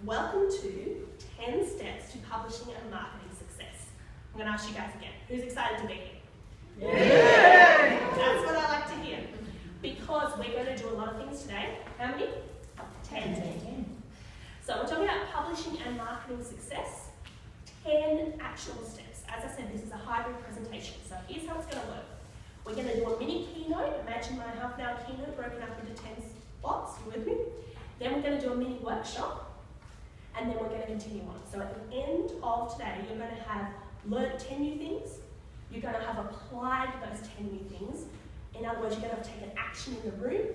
Welcome to 10 Steps to Publishing and Marketing Success. I'm going to ask you guys again, who's excited to be here? Yeah! That's what I like to hear. Because we're going to do a lot of things today. How many? 10. So we're talking about publishing and marketing success. 10 actionable steps. As I said, this is a hybrid presentation. So here's how it's going to work. We're going to do a mini keynote. Imagine my half-an-hour keynote broken up into 10 spots. You with me? Then we're going to do a mini workshop. And then we're going to continue on. So at the end of today, you're going to have learnt 10 new things. You're going to have applied those 10 new things. In other words, you're going to have taken action in the room.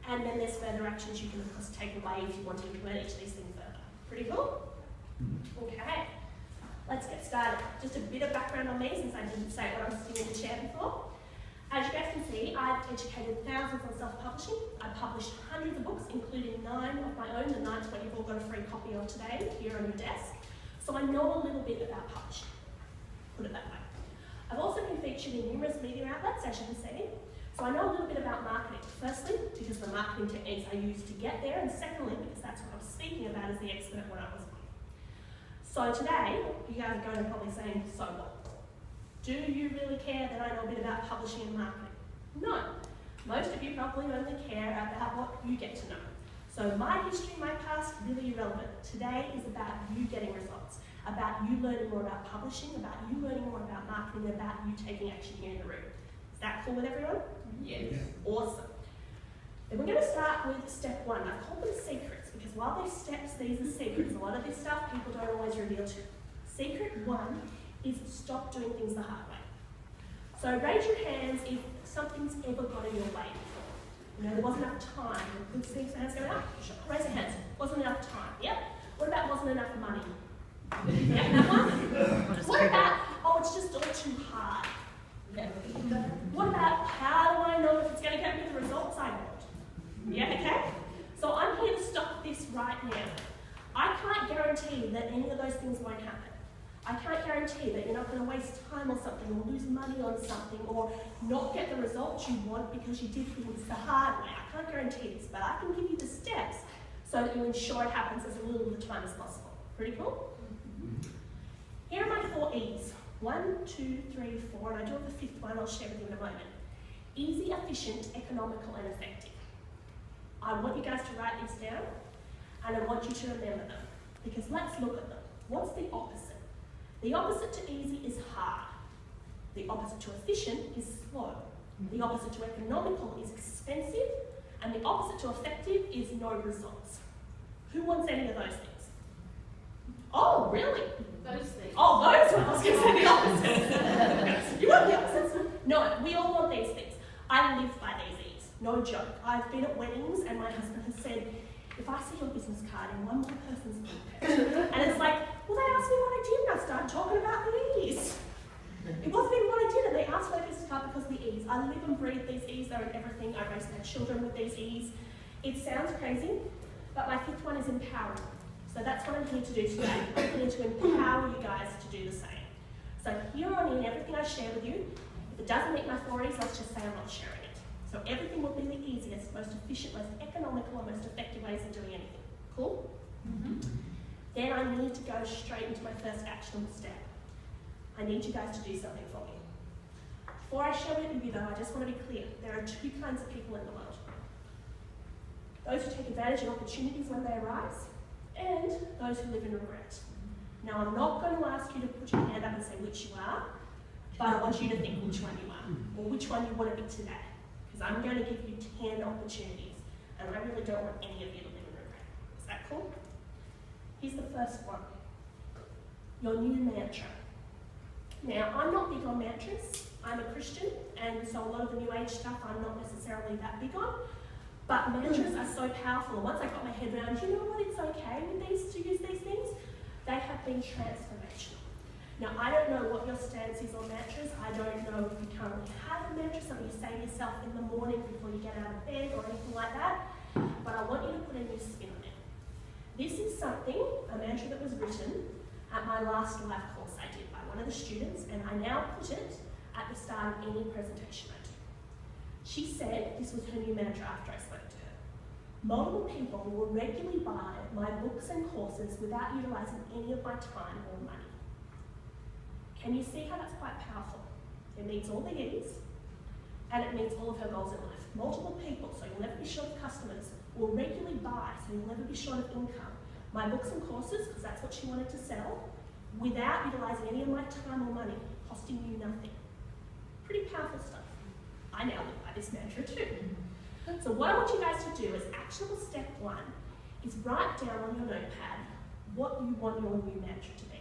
And then there's further actions you can, of course, take away if you want to implement each of these things further. Pretty cool? Okay. Let's get started. Just a bit of background on me, since I didn't say what I'm sitting in the chair before. As you guys can see, I've educated thousands on self-publishing. I've published hundreds of books, including 9 of my own, the 9 you've all got a free copy of today, here on your desk. So I know a little bit about publishing, put it that way. I've also been featured in numerous media outlets, as you can see. So I know a little bit about marketing. Firstly, because the marketing techniques I use to get there, and secondly, because that's what I'm speaking about as the expert when I was one. So today, you guys are going to probably saying, so what? Do you really care that I know a bit about publishing and marketing? No. Most of you probably only care about what you get to know. So my history, my past, really irrelevant. Today is about you getting results, about you learning more about publishing, about you learning more about marketing, about you taking action here in the room. Is that cool with everyone? Yes. Awesome. Then we're going to start with step 1. I've called them secrets because while they're steps, these are secrets. A lot of this stuff people don't always reveal to you. Secret 1 is stop doing things the hard way. So raise your hands if something's ever got in your way before. You know, there wasn't enough time. Good see hands going up. Sure. Raise your hands. Wasn't enough time. Yep. What about wasn't enough money? Yep, that one. What about, oh, it's just all too hard? What about how do I know if it's going to get me the results I want? Yeah, okay? So I'm here to stop this right now. I can't guarantee that any of those things won't happen. I can't guarantee that you're not going to waste time on something or lose money on something or not get the results you want because you did things the hard way. I can't guarantee this, but I can give you the steps so that you ensure it happens as little of the time as possible. Pretty cool? Here are my 4 E's. 1, 2, 3, 4, and I do have the 5th one I'll share with you in a moment. Easy, efficient, economical, and effective. I want you guys to write these down, and I want you to remember them, because let's look at them. What's the opposite? The opposite to easy is hard. The opposite to efficient is slow. The opposite to economical is expensive, and the opposite to effective is no results. Who wants any of those things? Oh, really? Those things. Oh, those ones. I was going to say the opposite. You want the opposites? No, we all want these things. I live by these E's. No joke. I've been at weddings and my husband has said, if I see your business card in one more person's pocket, and it's like, well, they asked me what I did and I started talking about the E's. It wasn't even what I did, and they asked my business card because of the E's. I live and breathe these E's. They're in everything. I raise my children with these E's. It sounds crazy, but my 5th one is empowering. So that's what I'm here to do today. I'm here to empower you guys to do the same. So here on in, everything I share with you, if it doesn't meet my 4 E's, let's just say I'm not sharing it. So everything will be the easiest, most efficient, most economical, and most effective ways of doing anything. Cool? Then I need to go straight into my first actionable step. I need you guys to do something for me. Before I share it with you though, I just want to be clear. There are 2 kinds of people in the world. Those who take advantage of opportunities when they arise, and those who live in regret. Now, I'm not going to ask you to put your hand up and say which you are, but I want you to think which one you are, or which one you want to be today. Because I'm going to give you 10 opportunities, and I really don't want any of you to live in regret. Is that cool? Here's the first one. Your new mantra. Now, I'm not big on mantras. I'm a Christian, and so a lot of the New Age stuff I'm not necessarily that big on. But mantras are so powerful, and once I got my head around, you know what, it's okay with these to use these things, they have been transformational. Now, I don't know what your stance is on mantras. I don't know if you currently have a mantra, something you say to yourself in the morning before you get out of bed or anything like that, but I want you to put a new spin on it. This is something, a mantra that was written at my last live course I did by one of the students, and I now put it at the start of any presentation I do. She said this was her new mantra after I spoke to her. Multiple people will regularly buy my books and courses without utilising any of my time or money. Can you see how that's quite powerful? It meets all the needs, and it meets all of her goals in life. Multiple people, so you'll never be short of customers, will regularly buy, so you'll never be short of income, my books and courses, because that's what she wanted to sell, without utilising any of my time or money, costing you nothing. Pretty powerful stuff. I now live by this mantra too. So what I want you guys to do is actionable step 1 is write down on your notepad what you want your new mantra to be.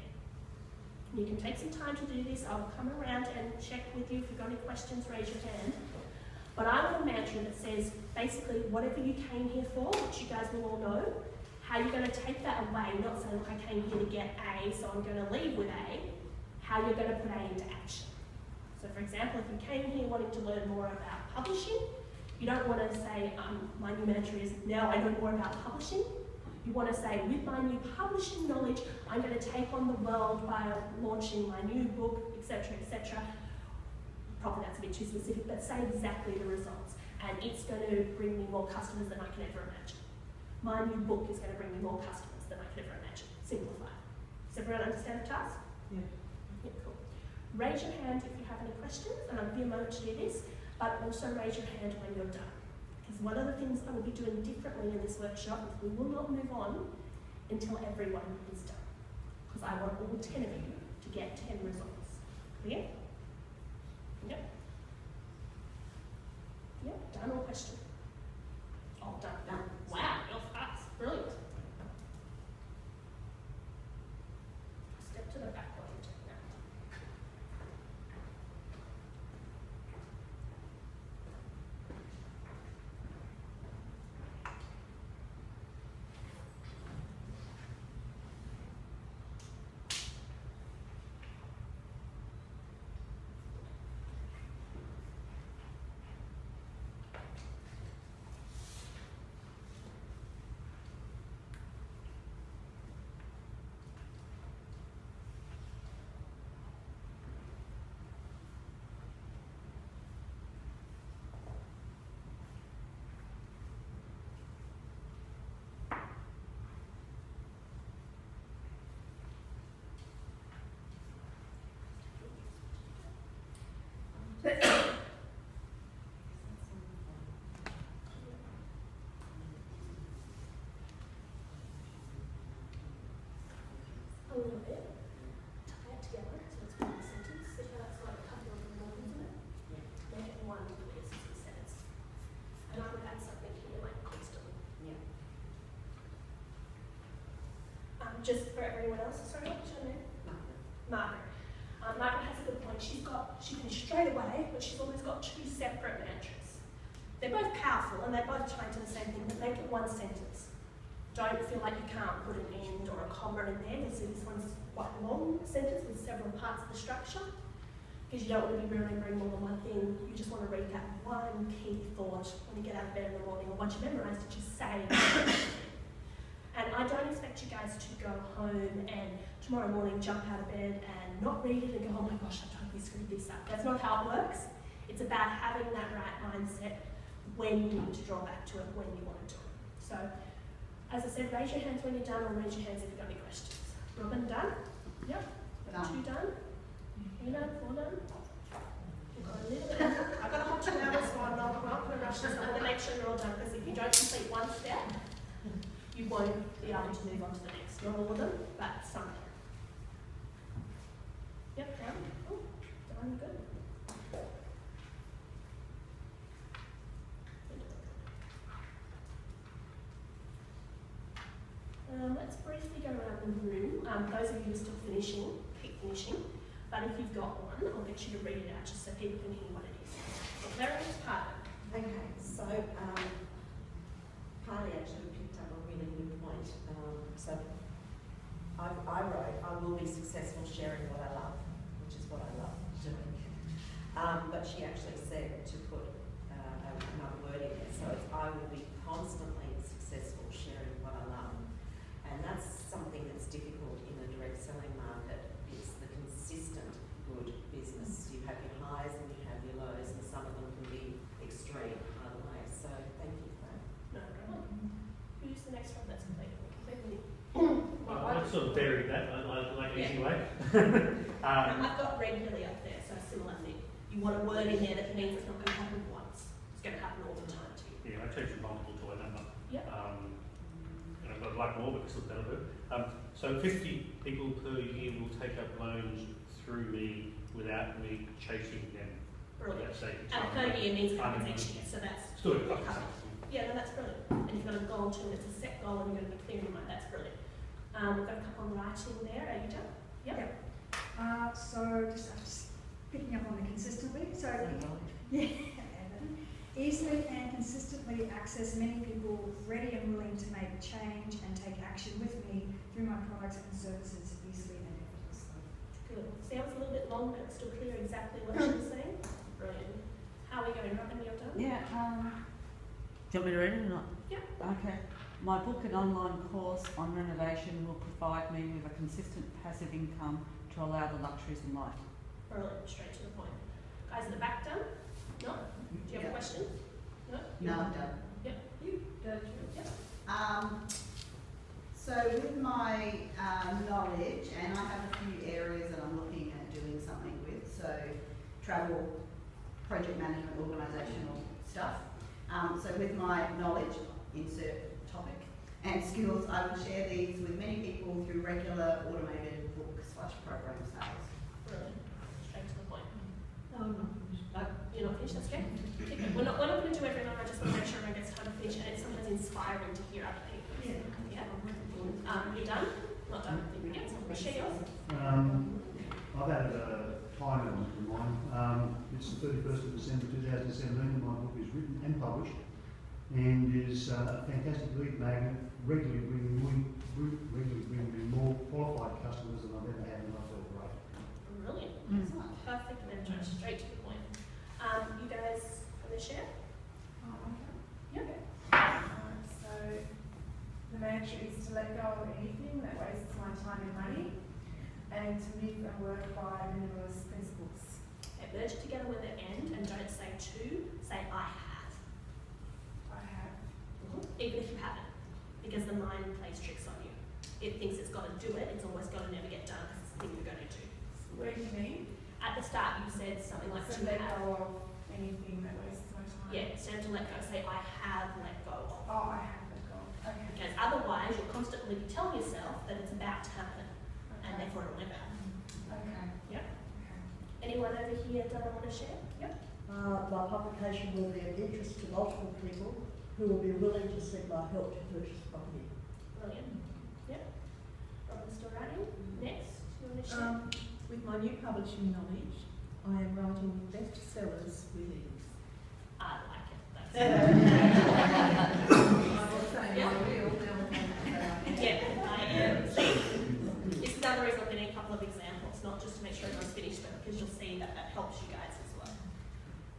You can take some time to do this. I'll come around and check with you. If you've got any questions, raise your hand. But I want a mantra that says basically whatever you came here for, which you guys will all know, how you're going to take that away, not saying, look, I came here to get A, so I'm going to leave with A, how you're going to put A into action. So for example, if you came here wanting to learn more about publishing, you don't want to say, my new mantra is, now I know more about publishing. You want to say, with my new publishing knowledge, I'm going to take on the world by launching my new book, etc., etc. Probably that's a bit too specific, but say exactly the results. And it's going to bring me more customers than I can ever imagine. My new book is going to bring me more customers than I can ever imagine. Simplify. Does everyone understand the task? Yeah. Yeah, cool. Raise your hand if you have any questions, and I'll give you a moment to do this, but also raise your hand when you're done. Because one of the things I will be doing differently in this workshop is we will not move on until everyone is done. Because I want all 10 of you to get 10 results. Clear? Yep. Yep, done or question? Oh, done. Done. Wow, you're fast. Brilliant. Step to the back while you take that. A little bit. Tie it together so it's one sentence. See how that's like a couple of more, isn't it? Yeah. Make it one cohesive sentence. And I would add something here like constantly. Yeah. Just for everyone else, sorry, what's your name? Margaret. Margaret has a good point. She finished straight away, but she's always got 2 separate mantras. They're both powerful and they're both trying to do the same thing, but make it one sentence. Don't feel like you can't put an end or a comma in there. This one's quite a long sentence with several parts of the structure, because you don't want to be remembering more than one thing. You just want to read that one key thought when you get out of bed in the morning, or once you've memorised it, just say it. And I don't expect you guys to go home and tomorrow morning jump out of bed and not read it and go, oh my gosh, I totally screwed this up. That's not how it works. It's about having that right mindset when you need to draw back to it, when you want to do it. So, as I said, raise your hands when you're done, or raise your hands if you've got any questions. Robin, done? Yep. Got 2 done? 3 done? 4 done? We've got a little bit. I've got a hot 2 hours, so I'm not going to rush this. I want to make sure you're all done, because if you don't complete one step, you won't be able to move on to the next. Not all of them, but some. Yep, done. Oh, done, good. Let's briefly go around the room. Those of you who are still finishing, keep finishing. But if you've got one, I'll get you to read it out just so people can hear what it is. So, Clarence's part. Okay, so Carly actually picked up a really good point. So I wrote, I will be successful sharing what I love, which is what I love doing. But she actually said to put another word in there. So it's, I will be constantly successful sharing what I love. And that's something that's difficult in the direct selling market. It's the consistent good business. You have your highs and you have your lows, and some of them can be extreme, by the way. So thank you for that. No problem. sort of buried that. I like an easy way. I've got regularly up there, so a similar thing. You want a word in there that means it's not going to happen once. It's going to happen all the time to you. Yeah, I changed from multiple to a number. Yep. And I've got like more, but still that'll do. So 50 people per year will take up loans through me without me chasing them. Brilliant. That's And per year means it happens each year, so that's still covered. Yeah, no, that's brilliant. And you've got a goal too, and it's a set goal, and you're going to be clear in your mind. That's brilliant. We've got a couple of writing there. Are you done? Yep. So just picking up on the consistently. So yeah, easily and consistently access many people ready and willing to make change and take action with me through my products and services easily and effortlessly. Good. Sounds a little bit long, but it's still clear exactly what she was saying. Brilliant. How are we going? Robin, you're done? Yeah. Do you want me to read it or not? Yep. Okay. My book and online course on renovation will provide me with a consistent passive income to allow the luxuries in life. Brilliant. Straight to the point. Guys at the back done? No? Do you have a question? No? No, I'm done. Yep. You go through. Yep. So with my knowledge, and I have a few areas that I'm looking at doing something with, so travel, project management, organisational stuff. So with my knowledge, insert topic, and skills, I will share these with many people through regular automated book/program sales. Brilliant. Straight to the point. No, I'm not finished. You're not finished, that's okay. We're not going to do everyone, I just want to make sure everyone gets time to finish, and it's sometimes inspiring to hear other people. Yeah. You done? Not done? Yes, share yours. I've added a time element to mine. It's the 31st of December 2017, and my book is written and published, and is a fantastic lead magnet, regularly bringing me more qualified customers than I've ever had in my felt great. Brilliant. Perfect mentor, straight to the point. You guys want to share? Yep. So the mantra is to let go of anything that wastes my time and money, and to live and work by minimalist principles. Okay, merge it together with the end, and don't say to, say I have. I have. Even if you haven't, because the mind plays tricks on you. It thinks it's got to do it, it's always got to never get done because it's the thing you're going to do. What do you mean? At the start you said something like So to let have. go of anything that wastes my time. Yeah, instead of to let go, say I have let go of. Oh, I have let go. Okay. Because otherwise you'll constantly be telling yourself that it's about to happen, and Okay. therefore it'll never happen. Okay. Yep. Okay. Anyone over here don't want to share? Yep. My publication will be of interest to multiple people who will be willing to seek my help to purchase property. Brilliant. Yep. Robin's still writing. Next, you want to share? With my new publishing knowledge, I am writing bestsellers with ease. I like it. That's I will say Yeah. I will now. Yeah, I am. See, this is another reason I'm getting a couple of examples, not just to make sure everyone's finished, but because you'll see that that helps you guys as well.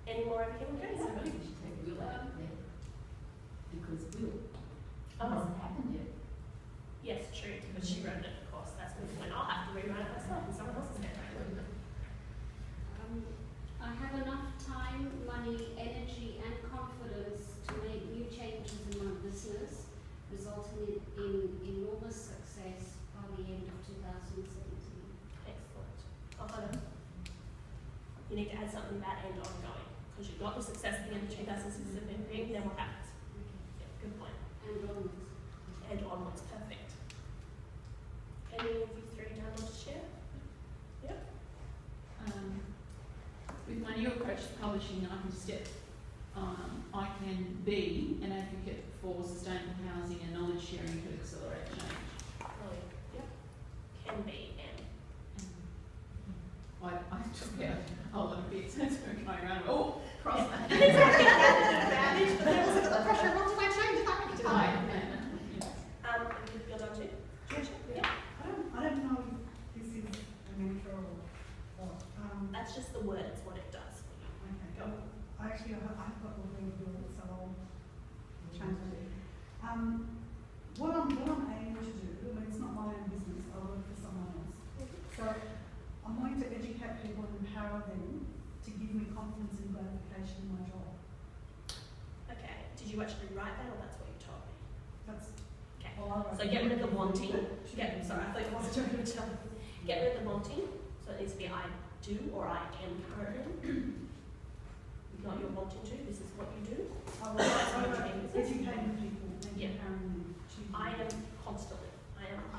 Any more over here? Okay, I think we should take will out of there. Because will hasn't happened yet. Yes, true, because she wrote it, of course. That's the point. I'll have to rewrite it myself and someone else is going to write it. I have enough time, money, energy and confidence to make new changes in my business, resulting in enormous success by the end of 2017. Excellent. Hold on. You need to add something about and ongoing, because you've got the success at the end of 2017, then what happens? Yeah, good point. And onwards. And onwards, perfect. Any of you three done want to share? Yep. With my new approach to publishing, I can be an advocate for sustainable housing and knowledge sharing to accelerate change. Brilliant. Yep. Can be and. I took out a lot of bits as we're going around. Oh, cross that. It's actually an advantage, but there wasn't the pressure. What do I change if I have to Right, you're done too? Yeah. I don't know if this is a mantra or what. That's just the word, it's what it does. Okay. Go. I've got the word will, so I'll change it. What I'm aiming to do, I mean, it's not my own business, I work for someone else. So I'm going to educate people and empower them to give me confidence and gratification in my job. Okay. Did you actually write that, or that's what you told me? That's Okay. all I wrote. So get rid of the wanting. Sorry, I thought Get rid of the wanting, so it needs to be I do or I am currently. Not you're wanting to, this is what you do. Educating people and Yeah. empowering them to. I am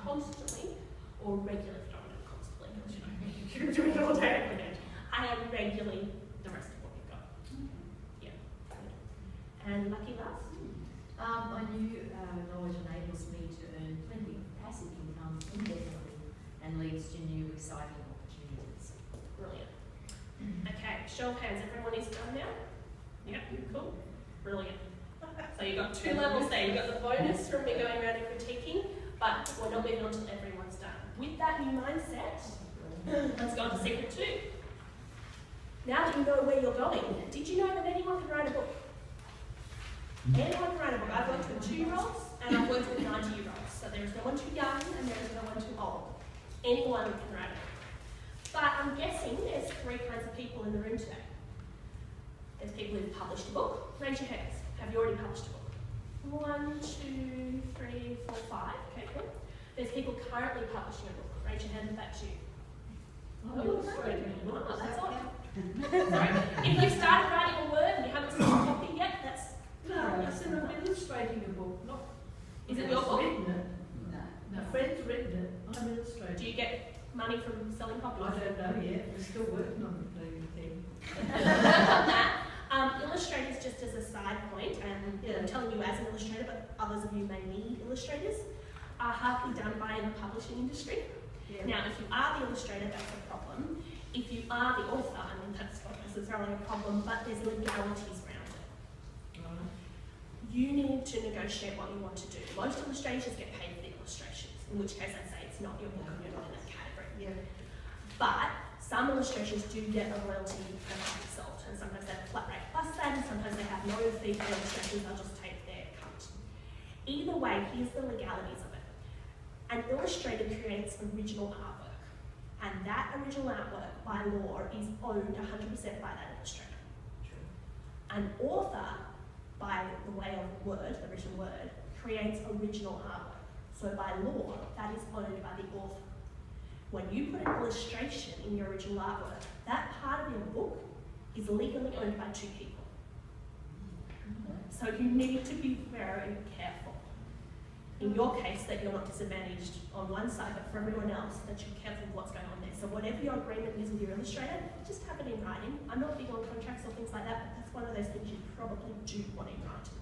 constantly or regularly, don't know constantly, because you know, you're doing it all day every day. I am regularly the rest of what you've got. Yeah. And lucky last? My new knowledge enables me to earn plenty of passive income indefinitely and leads to new exciting opportunities. Brilliant. Okay, show of hands, everyone is done now? Yep, cool. Brilliant. So you've got 2 levels there. You've got the bonus from me going around and critiquing, but we're not moving on until everyone's done. With that new mindset, let's go on to secret 2. Now that you know where you're going, did you know that anyone can write a book? Anyone can write a book. I've worked with 2-year-olds and I've worked with 90-year-olds. So there is no one too young and there is no one too old. Anyone can write a book. But I'm guessing there's 3 kinds of people in the room today. There's people who've published a book. Raise your hands. Have you already published a book? 1, 2, 3, 4, 5. Okay, cool. There's people currently publishing a book. Raise your hand if that's you. Oh, that's odd. Sorry. If you've started writing a word and you haven't seen a copy yet, that's... No, I said I'm illustrating a book, not... Is it your book? Written it. No. A friend's written it, I'm illustrating. Do you get money from selling copies? I don't know yet, we're still working on the thing. Illustrators, just as a side point, and I'm telling you as an illustrator, but others of you may need illustrators, are hardly done by in the publishing industry. Yeah. Now, if you are the illustrator, that's a problem. If you are the author, I mean, that's not necessarily a problem, but there's legalities around it. Right. You need to negotiate what you want to do. Most illustrators get paid for the illustrations, in which case I'd say it's not your book and you're not in that category. Yeah. But some illustrations do get a royalty per copy sold, and sometimes they have a flat rate plus that, and sometimes they have no fee for illustrations, they'll just take their cut. Either way, here's the legalities of it. An illustrator creates original artwork, and that original artwork, by law, is owned 100% by that illustrator. True. An author, by the way of the word, the written word, creates original artwork. So by law, that is owned by the author. When you put an illustration in your original artwork, that part of your book is legally owned by 2 people. So you need to be very careful. In your case, that you're not disadvantaged on one side, but for everyone else, that you're careful of what's going on there. So whatever your agreement is with your illustrator, just have it in writing. I'm not big on contracts or things like that, but that's one of those things you probably do want in writing.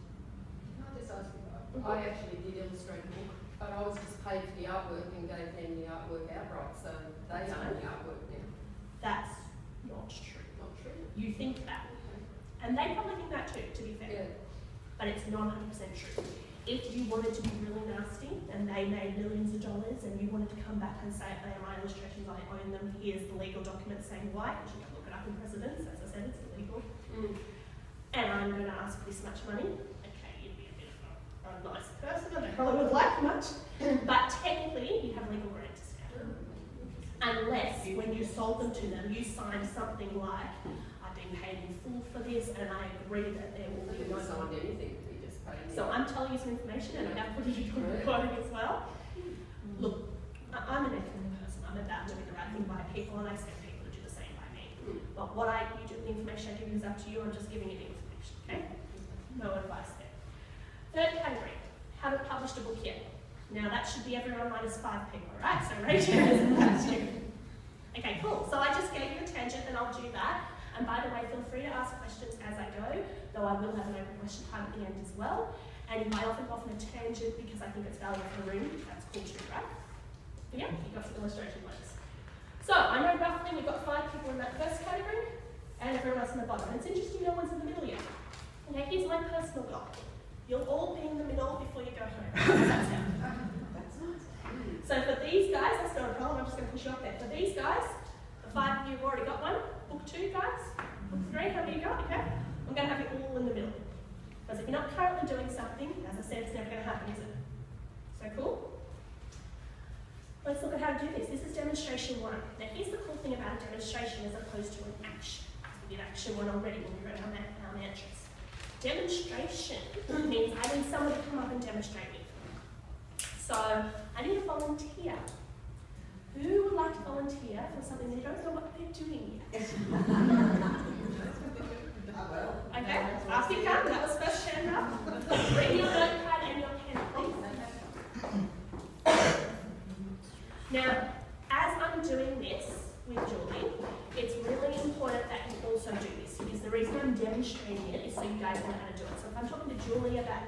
Can I just ask you, I actually did illustrate a book, but I was just paid for the artwork and gave them the artwork outright, so they own the artwork now. That's not true. Not true. You think that. And they probably think that too, to be fair. Yeah. But it's not 100% true. If you wanted to be really nasty and they made millions of dollars and you wanted to come back and say, they are my illustrations, I own them, here's the legal document saying why, because you can look it up in precedence, as I said, it's illegal. And I'm going to ask this much money. Okay, you'd be a bit of a nice person and they probably would like much. But technically, you have legal ground to stand. Unless, when you sold them to them, you signed something like, I've been paid in full for this and I agree that there will be no signed anything. So I'm telling you some information and I have put it on recording as well. Look, I'm an ethical person. I'm about doing the right thing by people and I expect people to do the same by me. But what you do with the information I give you is up to you. I'm just giving you the information, okay? No advice there. Third category, haven't published a book yet. Now that should be everyone minus 5 people, right? So raise your hands if that's you. Okay, cool. So I just gave you a tangent and I'll do that. And by the way, feel free to ask questions as I go, though I will have an open question time at the end as well. And if I often go off on a tangent because I think it's valuable for the room, that's cool too, right? But yeah, you got some illustration bonus. So I know roughly we've got 5 people in that first category and everyone else in the bottom. And it's interesting no one's in the middle yet. Okay, here's my personal goal. You'll all be in the middle before you go home. How does that sound? So for these guys, that's not a problem, I'm just going to push you up there. For these guys, the 5 of you have already got one. Book 2, guys. Book 3, how many you got? Okay. I'm going to have you all in the middle. Because if you're not currently doing something, as I said, it's never going to happen, is it? So cool? Let's look at how to do this. This is demonstration 1. Now here's the cool thing about a demonstration as opposed to an action. We did action 1 already when we wrote our mantras. Demonstration means I need someone to come up and demonstrate with. So I need a volunteer. volunteer for something they don't know what they're doing yet? Okay, after you come, that was first hand up. Bring your notepad and your pen, please. Now, as I'm doing this with Julie, it's really important that you also do this, because the reason I'm demonstrating it is so you guys know how to do it. So if I'm talking to Julie about,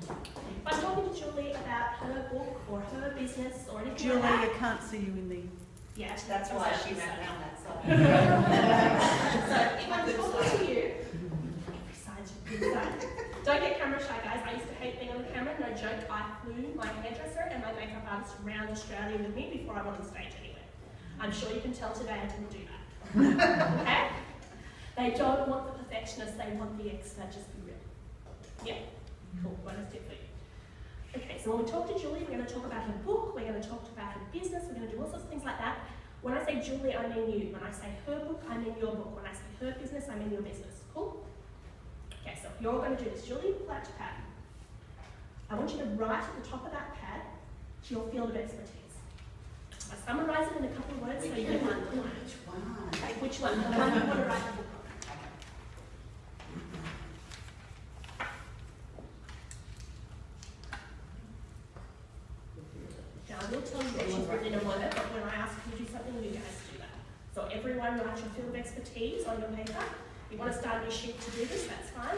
if I'm talking to Julie about her book or her business or anything Julie, like I that, can't see you in the... yeah, That's why she ran down that side. So if I'm talking to you, every side's a good side. Don't get camera shy, guys. I used to hate being on the camera. No joke. I flew my hairdresser and my makeup artist around Australia with me before I went on stage anywhere. I'm sure you can tell today I didn't do that. Okay? They don't want the perfectionist. They want the expert. Just be real. Yeah? Cool. Bonus tip for you. Okay, so when we talk to Julie, we're going to talk about her book. We're going to talk about her business. We're going to do all sorts of things like that. When I say Julie, I mean you. When I say her book, I mean your book. When I say her business, I mean your business. Cool? Okay, so you're all going to do this. Julie, pull out your pad. I want you to write at the top of that pad your field of expertise. I summarize it in a couple of words so you can underline it. Okay, which one? The one you want to write the book on. Now, I will tell you what she's written in a word, but when I ask you to do something, you guys do that. So everyone write your field of expertise on your paper. If you want to start a new sheet to do this, that's fine.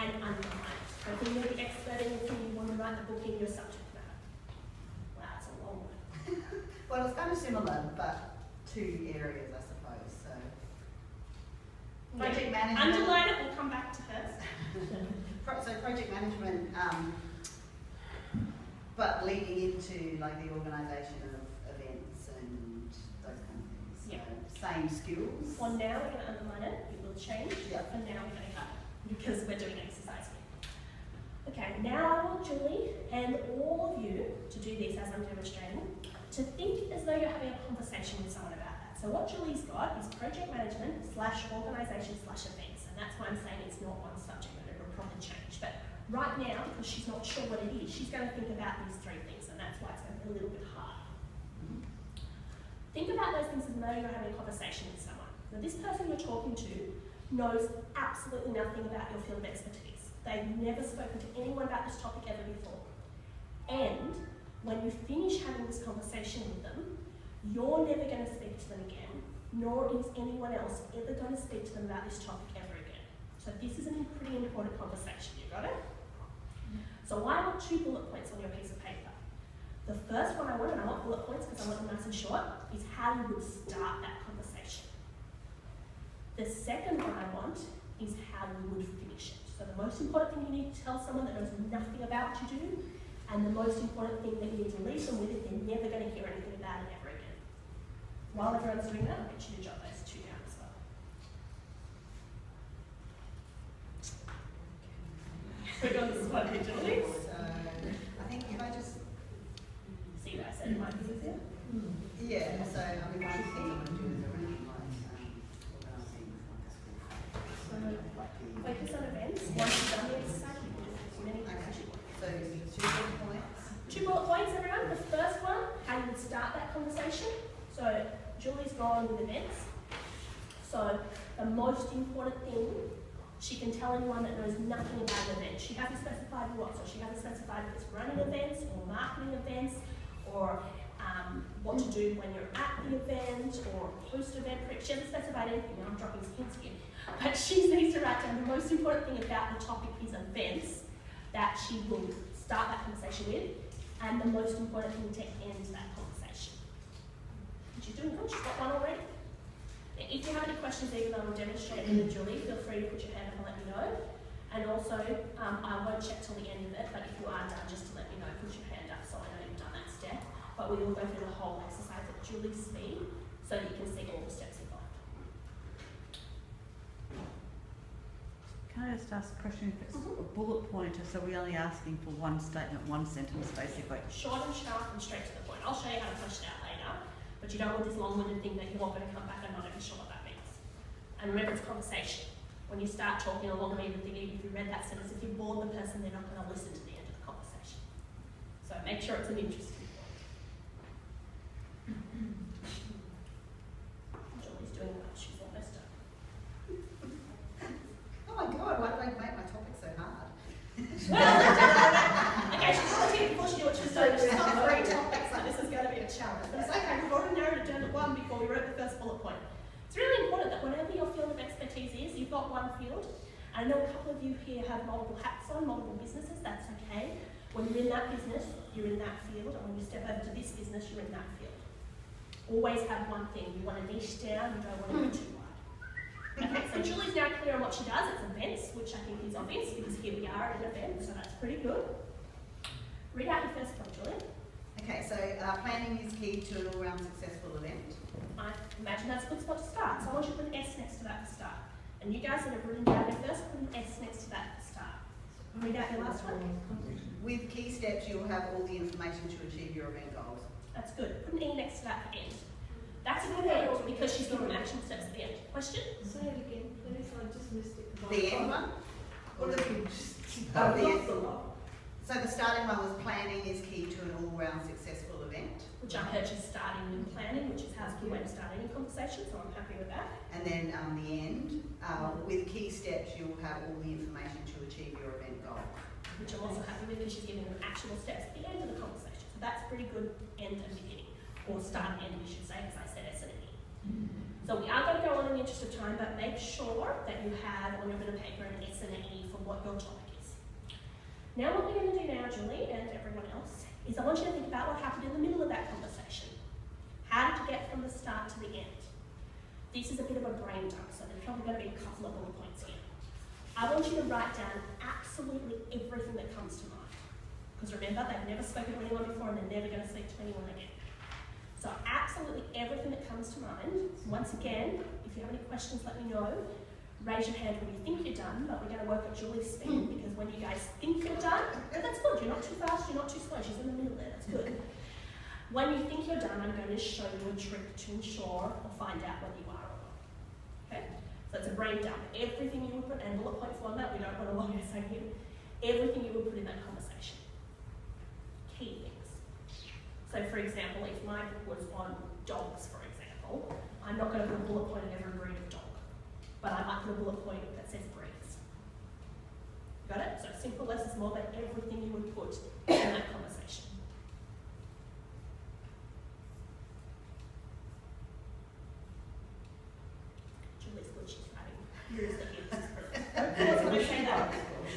And underline it. So if you want to be expert in anything, you want to write the book in your subject matter. Wow, that's a long one. Well, it's kind of similar, but two areas, I suppose. So, project management. Underline it, we'll come back to hers. So project management, but leading into like the organisation of events and those kind of things. So same skills. For now, we're going to underline it. It will change. Yep. For now, we're going to cut it because we're doing exercise. Okay, now I want Julie and all of you to do this as I'm demonstrating, to think as though you're having a conversation with someone about that. So what Julie's got is project management / organisation / events, and that's why I'm saying it's not one subject matter, it'll probably change. But right now, because she's not sure what it is, she's going to think about these three things, and that's why it's going to be a little bit hard. Think about those things as though you're having a conversation with someone. Now this person you're talking to knows absolutely nothing about your field of expertise. They've never spoken to anyone about this topic ever before. And when you finish having this conversation with them, you're never going to speak to them again, nor is anyone else ever going to speak to them about this topic ever again. So this is a pretty important conversation, you got it? So I want 2 bullet points on your piece of paper. The first one I want, and I want bullet points because I want them nice and short, is how you would start that conversation. The second one I want is how you would finish it. So the most important thing you need to tell someone that knows nothing about what you do, and the most important thing that you need to leave them with is they're never going to hear anything about it ever again. While everyone's doing that, I'll get you to jot those 2 down as well. We're on the spot here, Julie. So I think if I just see what I said, it might be easier. Yeah, so I mean one thing I'm going to do is really like organising So focus on events. Once you've done the exercise, you can do as many things as you want. So 2 bullet points. 2 bullet points, everyone. The first one, how you would start that conversation. So Julie's gone with events. So the most important thing, she can tell anyone that knows nothing about an event. She hasn't specified what. So she hasn't specified if it's running events or marketing events or what to do when you're at the event or post-event prep. She hasn't specified anything. I'm dropping hints here. But she needs to write down the most important thing about the topic is events that she will start that conversation with, and the most important thing to end that conversation. She's doing good, she's got one already. If you have any questions even though I'm demonstrating with Julie, feel free to put your hand up and let me know. And also, I won't check till the end of it, but if you are done, just to let me know, put your hand up so I know you've done that step. But we will go through the whole exercise at Julie's speed so that you can see all the steps involved. Can I just ask a question? If it's a bullet pointer, so we're only asking for one statement, one sentence, basically. Short and sharp and straight to the point. I'll show you how to flesh it out later, but you don't want this long-winded thing that you're all going to come back and not even sure what that means. And remember, it's conversation. When you start talking along and even thinking, if you read that sentence, if you bore the person, they're not going to listen to the end of the conversation. So make sure it's an interesting point. whatever your field of expertise is, you've got one field. I know a couple of you here have multiple hats on, multiple businesses, that's okay. When you're in that business, you're in that field, and when you step over to this business, you're in that field. Always have one thing. You want to niche down, you don't want to go too wide. Okay, so Julie's now clear on what she does. It's events, which I think is obvious because here we are at an event, so that's pretty good. Read out your first point, Julie. Okay, so planning is key to an all-round successful event. I imagine that's a good spot to start. So I want you to put an S next to that for start. And you guys that have written down your first, put an S next to that for start. Read out your last one. With key steps, you'll have all the information to achieve your event goals. That's good. Put an E next to that for end. That's a good end because she's given action steps at the end. Question? Say it again, please, I just missed it. The end one? Or the The end. So the starting one was planning is key to an all-round successful event. Which I heard she's starting with planning, which is how a good way to start any conversation, so I'm happy with that. And then the end, with key steps, you'll have all the information to achieve your event goal. Which I'm also happy with because she's giving them actionable steps at the end of the conversation. So that's pretty good end and beginning. Or start and end, you should say, because I said S and E. So we are going to go on in the interest of time, but make sure that you have on your bit of paper an S and an E for what your topic is. Now what we're going to do now, Julie, and everyone else, is I want you to think about what happened in the middle of that conversation. How did you get from the start to the end? This is a bit of a brain dump, so there's probably going to be a couple of bullet points here. I want you to write down absolutely everything that comes to mind. Because remember, they've never spoken to anyone before and they're never going to speak to anyone again. So absolutely everything that comes to mind. Once again, if you have any questions, let me know. Raise your hand when you think you're done, but we're going to work at Julie's speed because when you guys think you're done, that's good. You're not too fast, you're not too slow. She's in the middle there, that's good. When you think you're done, I'm going to show you a trick to ensure or find out whether you are or not. Okay? So it's a brain dump. Everything you would put, and bullet point format, we don't want a long essay here, everything you would put in that conversation. Key things. So for example, if my book was on dogs, for example, I'm not going to put a bullet point of every breed of dog, but I might put a bullet point that says breeds. Got it? So simple, less is more, but everything you would put in that conversation. Julie's good, she's writing. Here's the hint.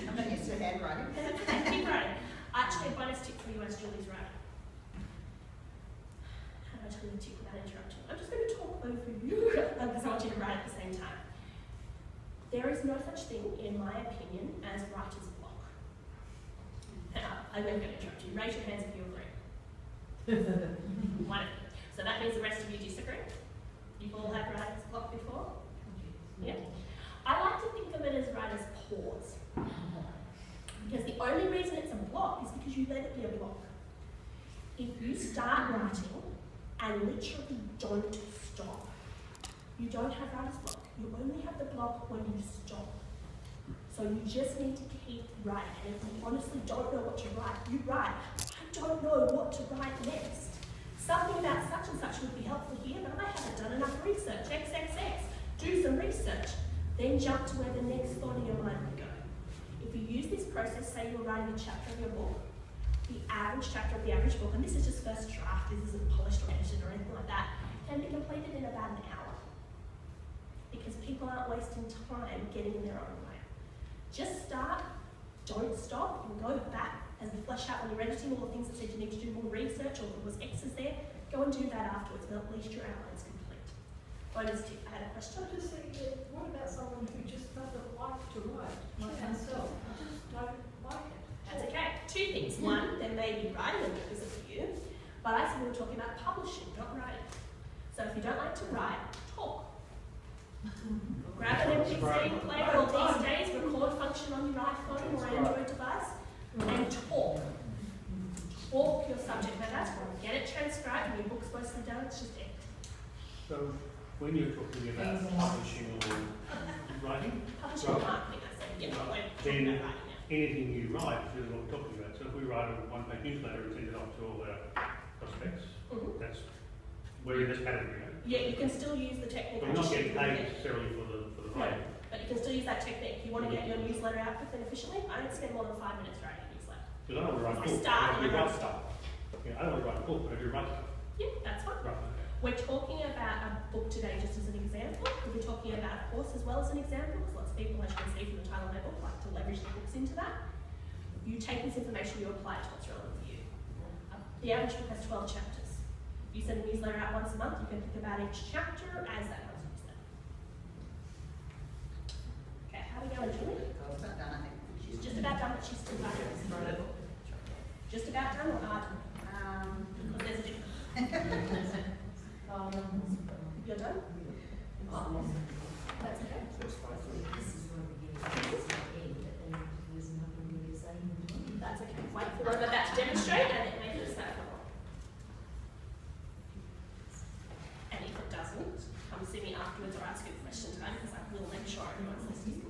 I'm not used to handwriting. Keep writing. Actually, a bonus tip for you as Julie's writing. How do I tell you a tip without interrupting? I'm just going to talk over you because I want you to write at the same time. There is no such thing, in my opinion, as writer's block. Now, I'm going to interrupt you. Raise your hands if you agree. One. So that means the rest of you disagree? You've all had writer's block before? Yeah. I like to think of it as writer's pause. Because the only reason it's a block is because you let it be a block. If you start writing and literally don't stop, you don't have writer's block. You only have the block when you stop. So you just need to keep writing. And if you honestly don't know what to write, you write, I don't know what to write next. Something about such and such would be helpful here, but I haven't done enough research. XXX. Do some research. Then jump to where the next thought in your mind would go. If you use this process, say you're writing a chapter of your book, the average chapter of the average book, and this is just first draft, this isn't polished or edited or anything like that, can be completed in about an hour. Because people aren't wasting time getting in their own way. Just start, don't stop, and go back as we flesh out when you're editing all the things that said you need to do more research or there was X's there, go and do that afterwards, but at least your outline's complete. Bonus tip, I had a question. I just think, what about someone who just doesn't like to write, like myself? I just don't like it. That's okay. Two things. One, there may be writing because of you, but I said we were talking about publishing, not writing. So if you don't like to write, talk. Grab an MP3 player or these days, record function on your iPhone or Android device, and talk. Talk your subject matter. Get it transcribed, and your book's mostly done, it's just it. So when you're talking about publishing or writing, Publishing or marketing, I said. Yeah, we're talking about writing now. anything you write is what we're talking about. So if we write a one-page newsletter and send it off to all our prospects, that's we're in this category. Right? Yeah, you can still use the technique. We're not getting paid necessarily for the writing. But you can still use that technique. You want to get your newsletter out quickly and efficiently? I don't spend more than 5 minutes writing a newsletter. Because I don't want to write a book. I start I and I write stuff. Yeah, I don't want to write a book, but I do write stuff. Yeah, that's fine. Right. We're talking about a book today just as an example. We'll be talking about a course as well as an example, because lots of people, as you can see from the title of my book, like to leverage the books into that. You take this information, you apply it to what's relevant for you. The average book has 12 chapters. If you send a newsletter out once a month, you can think about each chapter as that month's newsletter. Okay, how are we going, Julie? It's about done, I think. She's just about done, but she's still hard. Just about done or hard? Because there's a difference. You're done? Oh, that's okay. That's okay. Wait for I'm about to demonstrate and it may just that. And if it doesn't, come see me afterwards or ask you a question time, because I will make sure everyone's listening.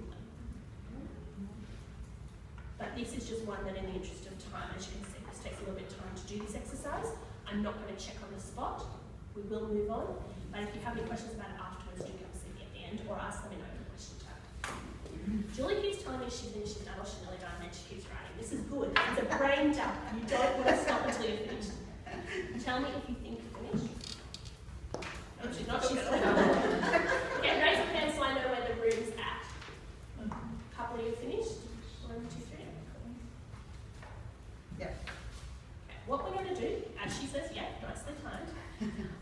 But this is just one that, in the interest of time, as you can see, this takes a little bit of time to do this exercise. I'm not going to check on the spot. We will move on. But if you have any questions about it afterwards, do come see me at the end or ask them in open question time. Julie keeps telling me she's finished it, or she's nearly done, and then she keeps writing. This is good. It's a brain dump. You don't want to stop until you're finished. Tell me if you think you're finished. No, she's not. She's still done. Okay, raise your hand so I know where the room's at. A couple of you finished? 1, 2, 3. Yep. Okay, what we're going to do, as she says, yeah, nicely timed.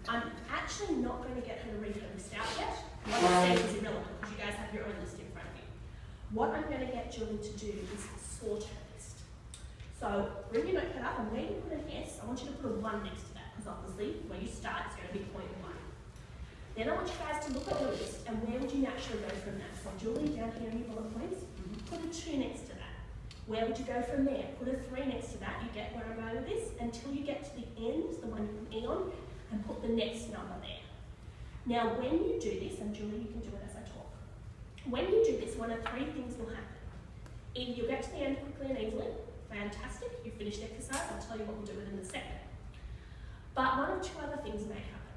I'm actually not going to get her to read her list out yet. What I said is irrelevant because you guys have your own list in front of you. What I'm going to get Julie to do is sort her list. So bring your notepad up and where you put an S, I want you to put a 1 next to that because obviously where you start is going to be point 1. Then I want you guys to look at your list and where would you naturally go from that? So Julie, down here in your bullet points, put a 2 next to that. Where would you go from there? Put a 3 next to that. You get where I'm going with this until you get to the end, the one you put E on, and put the next number there. Now, when you do this, and Julie, you can do it as I talk. When you do this, one of 3 things will happen. Either you'll get to the end quickly and easily. Fantastic. You've finished the exercise. I'll tell you what we'll do within a second. But one of 2 other things may happen.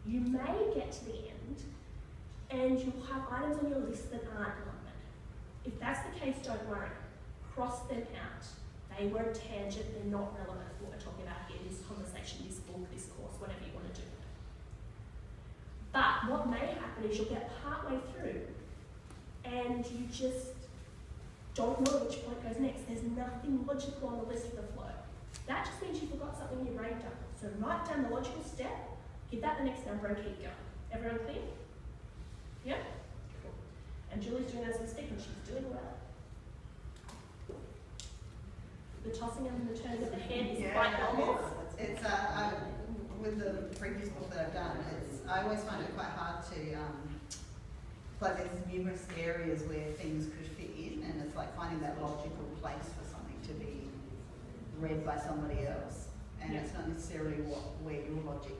You may get to the end and you'll have items on your list that aren't numbered. If that's the case, don't worry. Cross them out. They were a tangent, they're not relevant to what we're talking about here, this conversation, this book, this course, whatever you want to do. But what may happen is you'll get partway through and you just don't know which point goes next. There's nothing logical on the list for the flow. That just means you forgot something in your brain done. So write down the logical step, give that the next number and keep going. Everyone clear? Yeah? Cool. And Julie's doing as we speak and she's doing well. The tossing and the turning of the head is quite normal. It's with the previous book that I've done, I always find it quite hard to, like there's numerous areas where things could fit in, and it's like finding that logical place for something to be read by somebody else, and it's not necessarily where your logic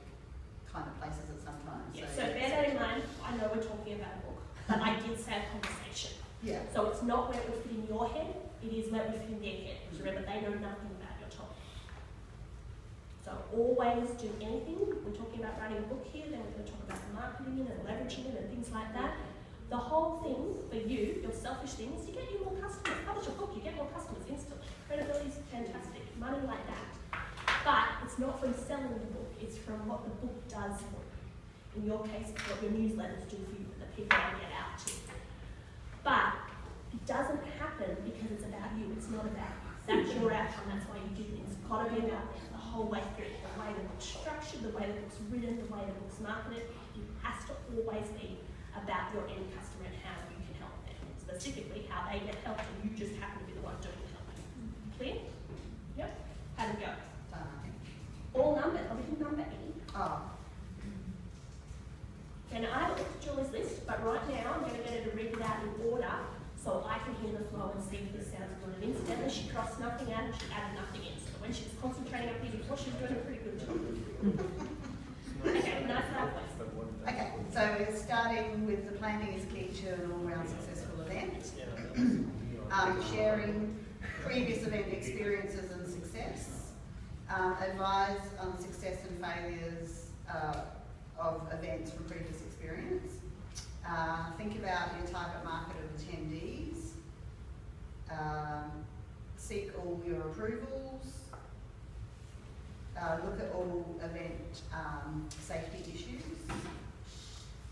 kind of places it sometimes. Yeah, so bear that in mind. I know we're talking about a book, but I did say a conversation. Yeah. So it's not where it would fit in your head, it is where it would fit in their head. Because remember, they know nothing about your topic. So always do anything. We're talking about writing a book here, then we're going to talk about marketing it and leveraging it and things like that. The whole thing for you, your selfish things, you get you more customers. Publish a book, you get more customers instantly. Credibility is fantastic, money like that. But it's not from selling the book, it's from what the book does for you. In your case, it's what your newsletters do for you and the people you get out to. But it doesn't happen because it's about you, it's not about you. That's your outcome, that's why you do things. It's got to be about them the whole way through. The way the book's structured, the way the book's written, the way the book's marketed. It has to always be about your end customer and how you can help them. Specifically, how they get helped and you just happen to be the one doing the helping. Clear? Yep. How did it go? All numbered. Oh, we didn't number E. Oh. And I looked at Julie's list, but right now I'm going to get her to read it out in order so I can hear the flow and see if this sounds good. And incidentally, she crossed nothing out and she added nothing in. So when she was concentrating up here before, she was doing a pretty good job. Okay, nice and please. Okay, so we're starting with the planning is key to an all-round successful event. Sharing previous event experiences and success. Advise on success and failures of events from previous experience. Think about your target market of attendees. Seek all your approvals. look at all event safety issues,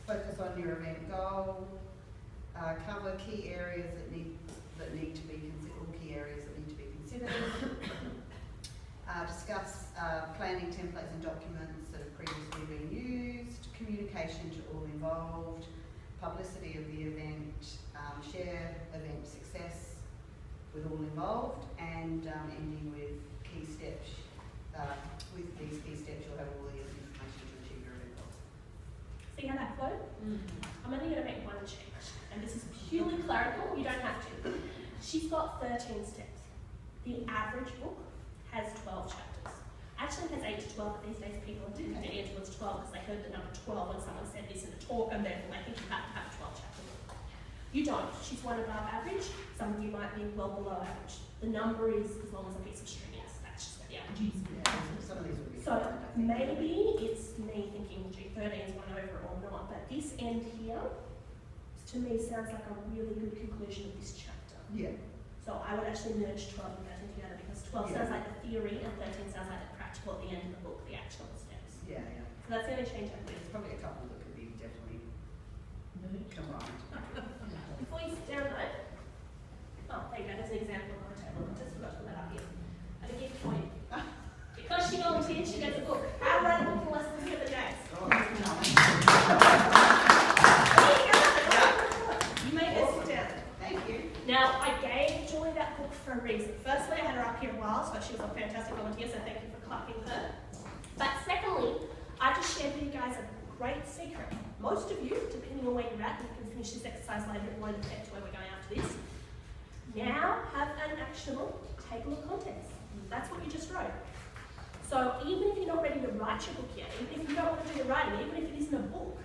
focus on your event goal, cover key areas that need to be considered, or key areas that need to be considered, discuss planning templates and documents that have previously been used, communication to all involved, publicity of the event, share event success with all involved, and ending with key steps. With these key steps, you'll have all the information to achieve your event goals. See how that flowed? I'm only going to make one change, and this is purely clerical, you don't have to. She's got 13 steps. The average book has 12 chapters. Actually, it has 8 to 12, but these days people are dipping it towards 12 because they heard the number 12 when someone said this in a talk, and therefore they think you have to have a 12 chapter book. You don't. She's one above average. Some of you might be well below average. The number is as long as a piece of string is. That's just what the average is. Some of these would be So maybe it's me thinking, gee, 13 is one over or not, but this end here, to me, sounds like a really good conclusion of this chapter. Yeah. So I would actually merge 12 and 13 together because 12 sounds like the theory and 13 sounds like the practical at the end of the book, the actual steps. Yeah, yeah. So that's the only change I There's made. probably a couple that could be definitely combined. Before you sit down though, oh, there you go, there's an example on the table. I just forgot to put that up here. And a gift for you. Because she volunteered, she gets a book. How to write a book in less than 7 days. You may go sit down. Thank you. Now, I gave Julie that book for a reason. Firstly, I had her up here a while, so she was a fantastic volunteer, so thank you for clapping her. But secondly, I just shared with you guys a great secret. Most of you, depending on where you're at, you can finish this exercise later and won't affect where we're going after this. Now, have an actionable table of contents. That's what you just wrote. So even if you're not ready to write your book yet, even if you don't want to do the writing, even if it isn't a book,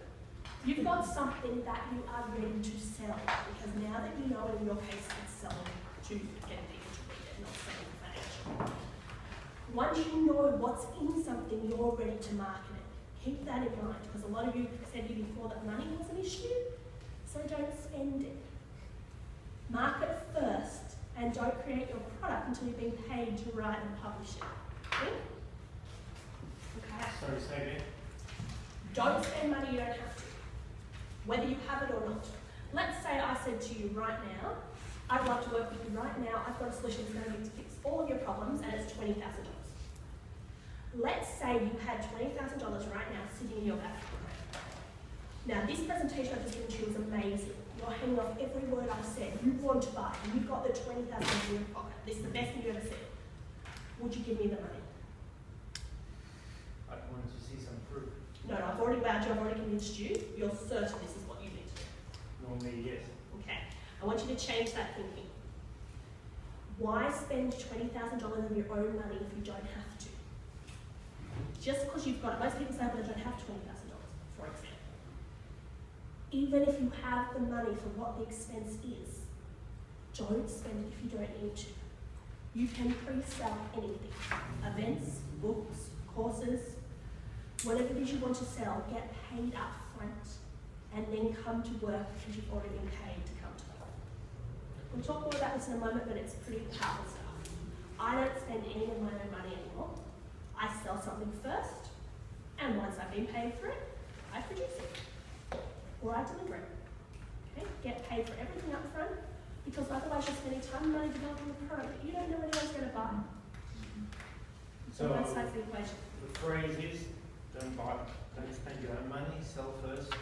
you've got something that you are ready to sell. Because now that you know, in your case, it's selling to get people to read it, not selling financially. Once you know what's in something, you're ready to market it. Keep that in mind, because a lot of you said to you before that money was an issue, so don't spend it. Market first, and don't create your product until you've been paid to write and publish it. Okay? Okay. Sorry, say again. Don't spend money you don't have to, whether you have it or not. Let's say I said to you right now, I'd love to work with you right now, I've got a solution that's going to fix all of your problems, and it's $20,000. Let's say you had $20,000 right now sitting in your back pocket. Now, this presentation I've just given to you is amazing. You're hanging off every word I've said. You want to buy, and you've got the $20,000 in your pocket. This is the best thing you've ever said. Would you give me the money? I wanted to see some proof. No, I've already wowed you, I've already convinced you. You're certain this is what you need to do. Normally, yes. Okay, I want you to change that thinking. Why spend $20,000 of your own money if you don't have to? Just because you've got it. Most people say, but I don't have $20,000, for example. Even if you have the money for what the expense is, don't spend it if you don't need to. You can pre-sell anything. Events, books, courses, whatever it is you want to sell, get paid up front and then come to work because you've already been paid to come to work. We'll talk more about this in a moment, but it's pretty powerful stuff. I don't spend any of my own money anymore. I sell something first, and once I've been paid for it, I produce it, or I deliver it. Okay? Get paid for everything up front, because otherwise you're spending time and money developing a product that you don't know anyone's going to buy. So that's the equation. The phrase is, don't spend your own money, sell first.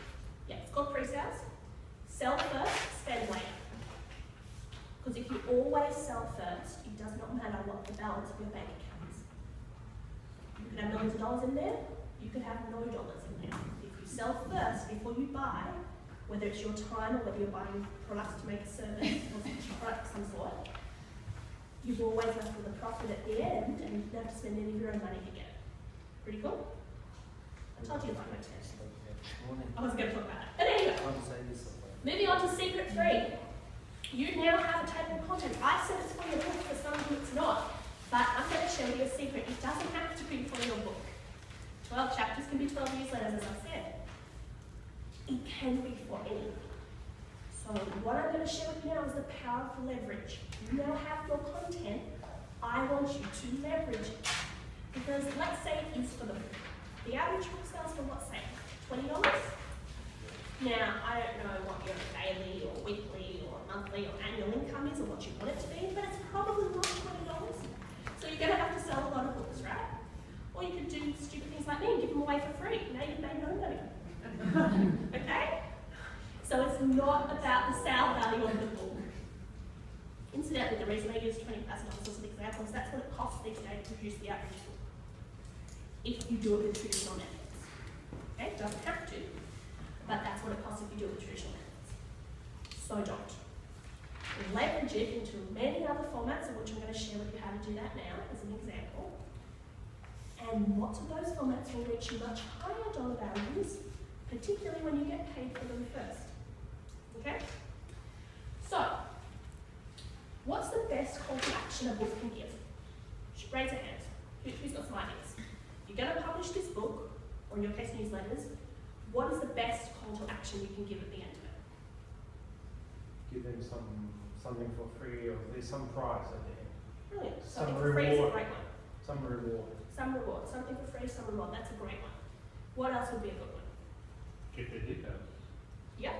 Yeah, it's called pre-sales. Sell first, spend later. Because if you always sell first, it does not matter what the balance of your bank account is. You could have millions of dollars in there, you could have no dollars in there. If you sell first before you buy, whether it's your time or whether you're buying products to make a service or some product of some sort, you've always left with a profit at the end and you don't have to spend any of your own money to get it. Pretty cool? I told you about my test. I wasn't going to talk about it. But anyway, moving on to secret 3. You now have a table of contents. I said it's for your book, for some of you it's not. But I'm going to show you a secret. It doesn't have to be for your book. 12 chapters can be 12 newsletters, as I said. It can be for anything. So what I'm going to share with you now is the power of leverage. You now have your content. I want you to leverage it. Because let's say it is for the book. The average book sells for what, say, $20? Now, I don't know what your daily or weekly or monthly or annual income is or what you want it to be, but it's probably not $20. So you're going to have to sell a lot of books, right? Or you could do stupid things like me and give them away for free. Now you've made no money. Okay? So it's not about the sale value of the book. Incidentally, the reason I use $20,000 as an example is that's what it costs these days to produce the average book. If you do it with traditional methods. Okay? Doesn't have to, but that's what it costs if you do it with traditional methods. So don't. Leverage it into many other formats, of which I'm going to share with you how to do that now as an example. And lots of those formats will reach you much higher dollar values, particularly when you get paid for them first. Okay? So, what's the best call to action a book can give? Raise your hands. Who's got some ideas? You're going to publish this book, or in your case newsletters, what is the best call to action you can give at the end of it? Give them something for free, or there's some prize at the end. Brilliant. Some Something for free is a reward. great one. Some reward. Some reward. Something for free, some reward. That's a great one. What else would be a good one? Get their details. Yeah.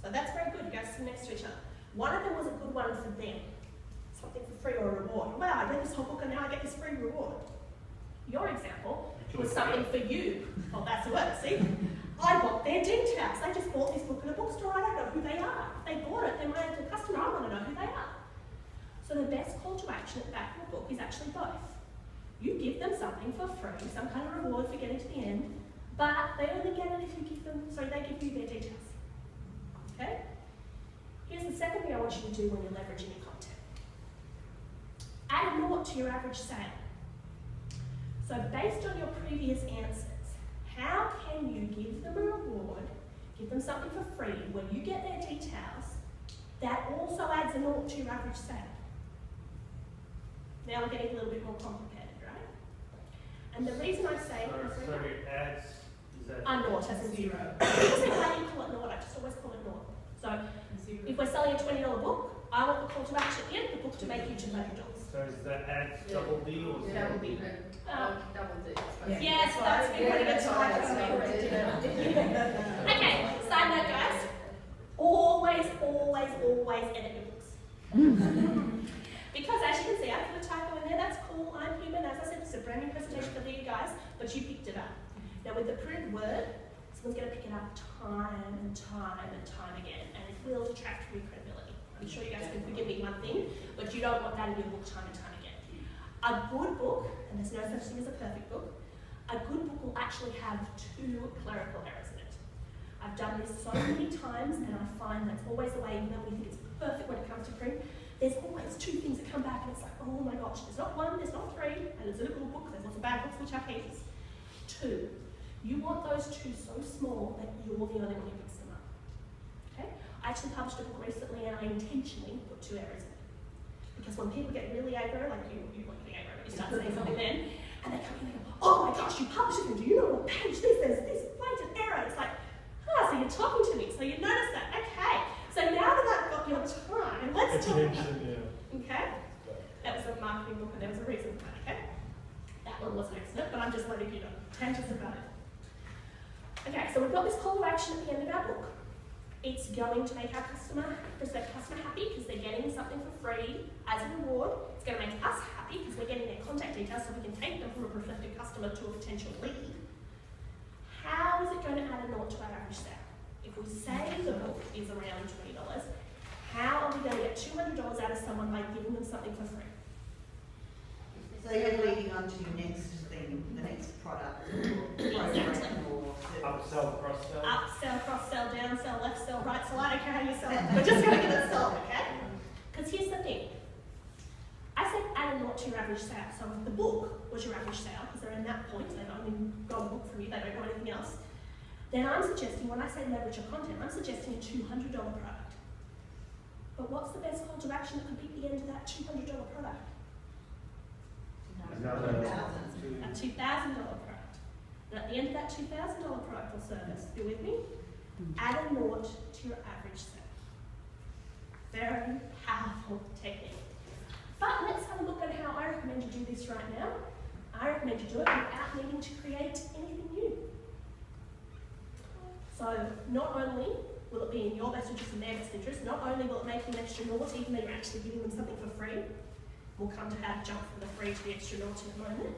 So that's very good. You guys sit next to each other. One of them was a good one for them. Something for free or a reward. Wow, I read this whole book and now I get this free reward. Your example was something for you. Oh, that's the word, see? I got their details. They just bought this book at a bookstore. I don't know who they are. If they bought it, they're my customer. I want to know who they are. So the best call to action at the back of the book is actually both. You give them something for free, some kind of reward for getting to the end, but they only get it if you give them, so they give you their details. Okay? Here's the second thing I want you to do when you're leveraging your content. Add a naught to your average sale. So based on your previous answers, how can you give them a reward, give them something for free, when you get their details, that also adds a naught to your average sale? Now we're getting a little bit more complicated, right? And the reason I say... So it adds... Is that... A naught as in zero. It doesn't matter how you call it naught, I just always call it naught. So if we're selling a $20 book, I want the call to action at the end of the book to make you $200. So is that adds double D or Double D. Double D. Yes, that's been pretty good time. Okay, side note guys, always edit your books. Because as you can see, I put a typo in there, that's cool, I'm human, as I said, it's a brand new presentation for you guys, but you picked it up. Now with the printed word, someone's going to pick it up time and time again, and it will detract from your credibility. I'm sure you guys can forgive me one thing, but you don't want that in your book time and time again. A good book, and there's no such thing as a perfect book, a good book will actually have 2 clerical errors in it. I've done this so many times, and I find that's always the way, even though we think it's perfect when it comes to print, there's always 2 things that come back, and it's like, oh my gosh, there's not 1, there's not 3, and it's a little book, there's lots of bad books which have heaps. 2, you want those 2 so small that you're the only one who picks them up. Okay? I actually published a book recently, and I intentionally put 2 errors in it. Because when people get really aggro, like you won't get aggro, but you start saying something then, and they come in and go, oh my gosh, you published it, and do you know what page this is? This blatant error. It's like, so you're talking to me, so you notice that. Okay, so now that I've got your time, let's talk about it. Okay? That was a marketing book, and there was a reason for that, okay? That one was an accident, but I'm just letting you know. Tangents about it. Okay, so we've got this call to action at the end of our book. It's going to make our customer happy because they're getting something for free as a reward. It's going to make us happy because we're getting their contact details so we can take them from a prospective customer to a potential lead. How is it going to add a naught to our average sale? If we say the book is around $20, how are we going to get $200 out of someone by giving them something for free? So you're leading on to your next thing, the next product, program or service. Upsell, cross-sell. Upsell, cross-sell, downsell, left sell, right sell. I don't care how you sell it. We're just going to get it sold, okay? Because here's the thing. I said add a naught to your average sale. So if the book was your average sale, because they're in that point, they don't only got a book from you, they don't know anything else, then I'm suggesting, when I say leverage your content, I'm suggesting a $200 product. But what's the best call to action that could beat the end of that $200 product? Another A $2,000 product. And at the end of that $2,000 product or service, you with me? Add a naught to your average sale. Very powerful technique. But let's have a look at how I recommend you do this right now. I recommend you do it without needing to create anything new. So not only will it be in your best interest and their best interest, not only will it make you an extra naught, even though you're actually giving them something for free. We'll come to how to jump from the free to the extra naught in a moment.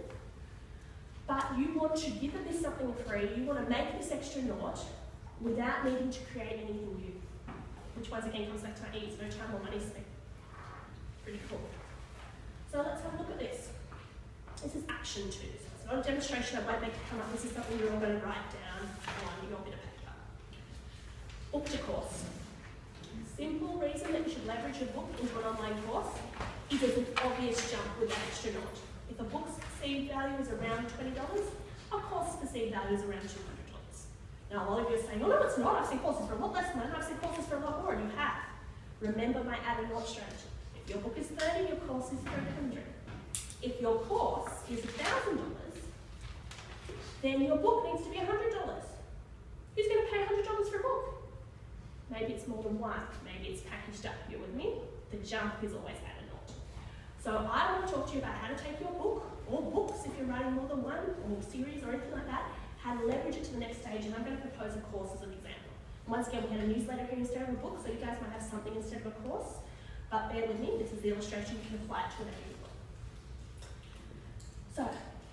But you want to give them this something free, you want to make this extra naught without needing to create anything new. Which once again comes back to my ease, no time or money spent. Pretty cool. So let's have a look at this. This is action 2. So it's not a demonstration, I won't make it come up. This is something you're all going to write down on your bit of paper. Book to course. Simple reason that you should leverage your book into an online course is there's an obvious jump with that extra naught. If a book's perceived value is around $20, a course perceived value is around $200. Now a lot of you are saying, oh no it's not, I've seen courses for a lot less than that, I've seen courses for a lot more, and you have. Remember my add and naught strategy. If your book is 30, your course is 300. If your course is $1,000, then your book needs to be $100. Who's going to pay $100 for a book? Maybe it's more than one, maybe it's packaged up, you're with me? The jump is always add and naught. So I want to talk to you about how to take your book, or books if you're writing more than one, or series or anything like that, how to leverage it to the next stage, and I'm going to propose a course as an example. Once again, we had a newsletter here instead of a book, so you guys might have something instead of a course, but bear with me, this is the illustration, you can apply it to whatever you want. So,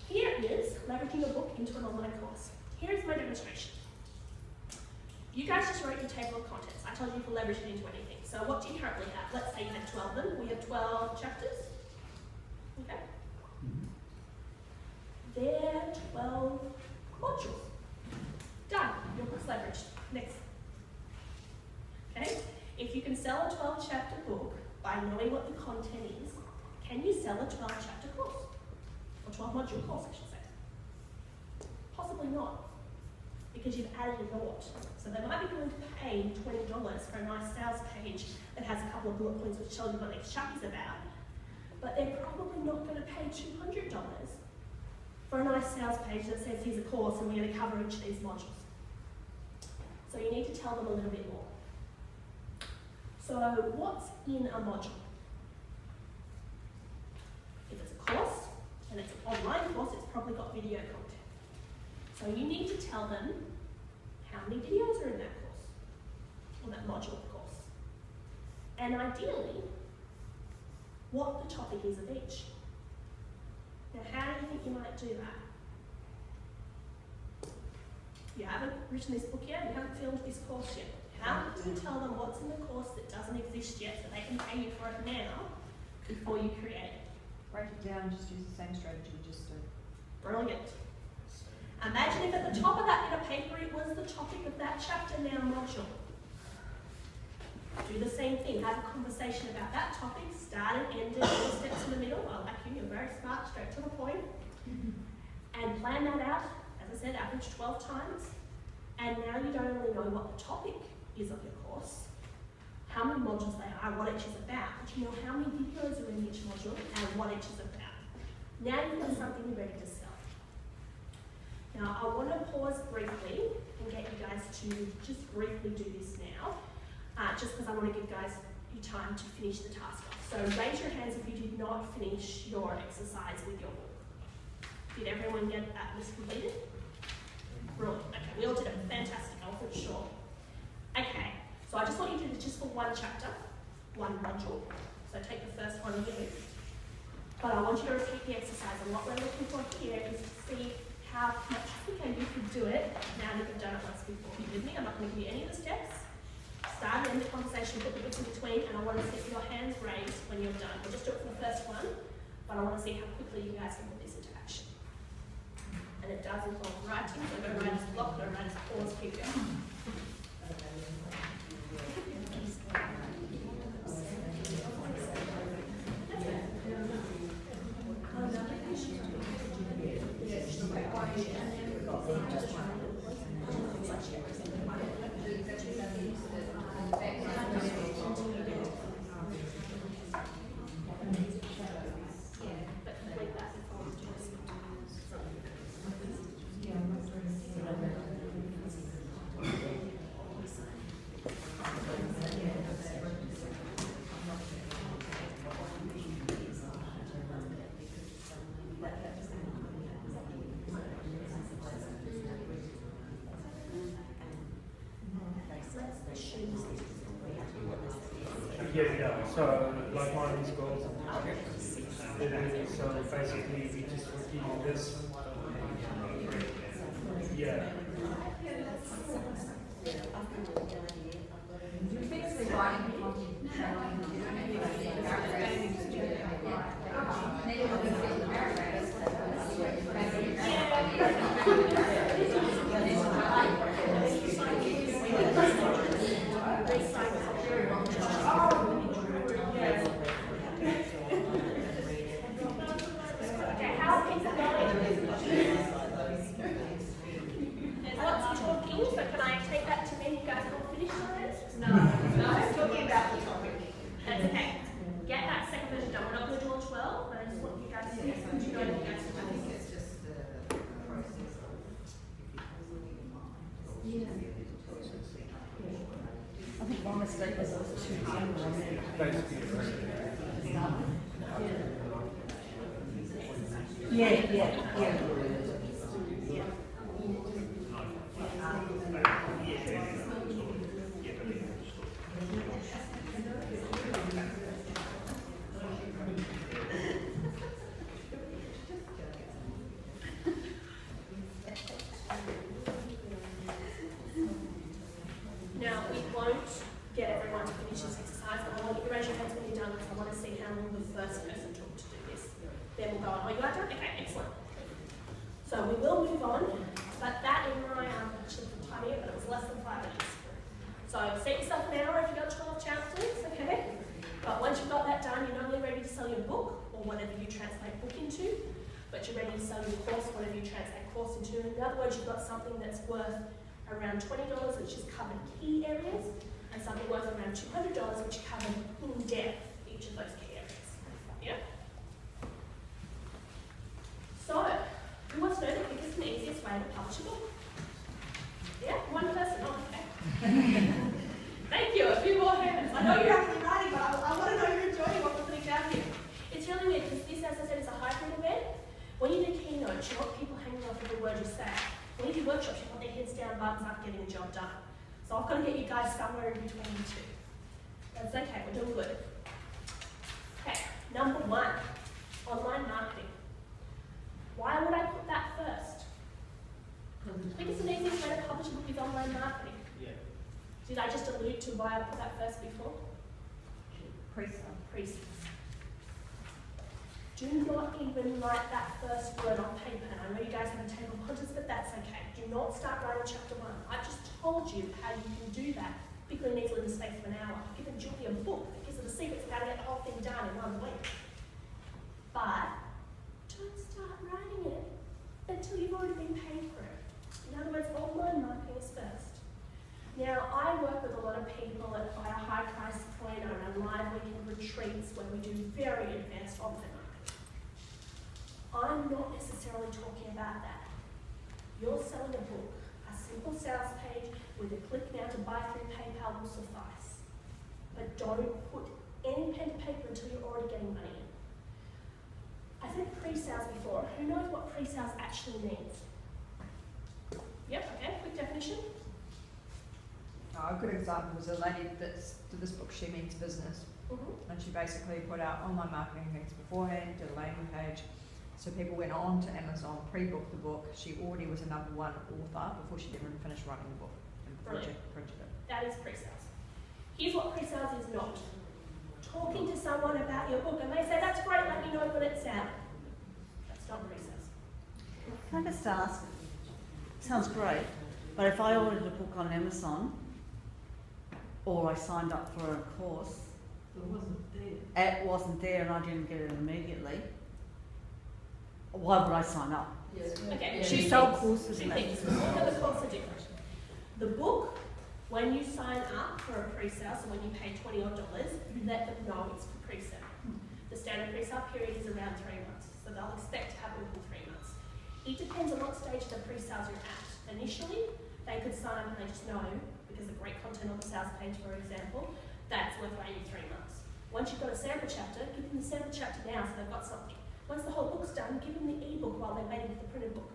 here is leveraging your book into an online course. Here is my demonstration. You guys just wrote your table of contents. I told you to leverage it into anything. So what do you currently have? Let's say you have 12 of them. We have 12 chapters. Okay? There are 12 modules. Done. Your book's leveraged. Next. Okay? If you can sell a 12-chapter book by knowing what the content is, can you sell a 12-chapter course? Or 12-module course, I should say. Possibly not, because you've added a naught. So they might be willing to pay $20 for a nice sales page that has a couple of bullet points which tell you what each chapter is about, but they're probably not going to pay $200 for a nice sales page that says here's a course and we're going to cover each of these modules. So you need to tell them a little bit more. So what's in a module? If it's a course, and it's an online course, it's probably got video content. So you need to tell them how many videos are in that course, or that module of course. And ideally, what the topic is of each. Now, how do you think you might do that? You haven't written this book yet, you haven't filmed this course yet. How do you tell them what's in the course that doesn't exist yet so they can pay you for it now before you create it? Break it down and just use the same strategy we just did. Brilliant. Imagine if at the top of that bit of paper it was the topic of that chapter now module. Do the same thing, have a conversation about that topic, start and end it, all steps in the middle. I like you, you're very smart, straight to the point. And plan that out, as I said, average 12 times. And now you don't only know what the topic is of your course, how many modules they are, what each is about, but you know how many videos are in each module and what each is about. Now you've got something you're ready to sell. Now I want to pause briefly and get you guys to just briefly do this now, just because I want to give you time to finish the task off. So raise your hands if you did not finish your exercise with your book. Did everyone get that list completed? Brilliant. Okay, we all did it. Fantastic. I wasn't sure. Okay, so I just want you to do this just for one chapter, one module. So take the first one on your list. But I want you to repeat the exercise. And what we're looking for here is to see how much quicker you could do it now that you've done it once before. You with me? I'm not going to give you any of the steps. Start and end the conversation, put the bits in between, and I want to see your hands raised when you're done. We'll just do it for the first one, but I want to see how quickly you guys can put this into action. And it does involve writing, so no writer's block, no writer's pause, keep going. Yeah, we are. So, like one of these goals and objectives. So basically, we just repeat this. Yeah. You fix the writing content. There's lots of talking, so can I take that to mean you guys will finish those? No, I'm talking about the topic. That's okay. Get that second version done. We're not going to do all 12, but I just want you guys to see it. You know you guys I think it's just the process of I think one mistake was too yeah. Now, we won't get everyone to finish this exercise, but I want you to raise your hands when you're done because I want to see how long the first person took to do this. Then we'll go on. Oh, you are done? Okay, excellent. So we will move on, but that in my actually the time here, but it was less than 5 minutes. So set yourself an hour if you've got 12 chapters, okay? But once you've got that done, you're not only ready to sell your book or whatever you translate book into, but you're ready to sell your course, whatever you translate course into. In other words, you've got something that's worth around $20, which has covered key areas, and something worth around $200, which covered in depth each of those key areas. Yeah? So, who wants to know the quickest and easiest way to publish a book? Yeah? One person? Oh, okay. Thank you. A few more hands. I know you're actually writing, but I want to know you're enjoying what we're putting down here. It's really weird because this, as I said, is a hybrid event. When you do keynote, you want people hanging off every word you say. When you do workshops, you want their heads down, buttons up, getting the job done. So I've got to get you guys somewhere in between the two. That's okay, we're doing good. Okay, number 1, online marketing. Why would I put that first? Because the easiest way to publish a book is online marketing. Yeah. Did I just allude to why I put that first before? Pre-sale. Pre-sale. Do not even write that first word on paper. And I know you guys have a table of contents, but that's okay. Do not start writing chapter 1. I've just told you how you can do that, particularly easily in the space of an hour. I've given Julie a book that gives her the secrets of how to get the whole thing done in 1 week. But don't start writing it until you've already been paid for it. In other words, online marketing is first. Now, I work with a lot of people at a high price point or on live weekend retreats where we do very advanced online marketing. I'm not necessarily talking about that. You're selling a book. A simple sales page with a click now to buy through PayPal will suffice. But don't put any pen to paper until you're already getting money in. I said pre-sales before. Who knows what pre-sales actually means? Yep, okay, quick definition. A good example was a lady that did this book, She Means Business. And she basically put out online marketing things beforehand, did a landing page. So people went on to Amazon, pre-booked the book. She already was a #1 author before she even finished writing the book and printed it. That is pre-sales. Here's what pre-sales is not. Talking to someone about your book and they say, that's great, let me know when it's out. That's not pre-sales. Can I just ask, sounds great, but if I ordered a book on Amazon or I signed up for a course, it wasn't there and I didn't get it immediately, why would I sign up? Okay, She sell courses. Two things. The book and the course are different. The book, when you sign up for a pre-sale, so when you pay $20 odd, you let them know it's for pre-sale. The standard pre-sale period is around 3 months, so they'll expect to have it within 3 months. It depends on what stage of the pre-sales you're at. Initially, they could sign up and they just know, because of great content on the sales page, for example, that's worth waiting 3 months. Once you've got a sample chapter, give them the sample chapter now so they've got something. Once the whole book's done, give them the e-book while they're waiting for the printed book.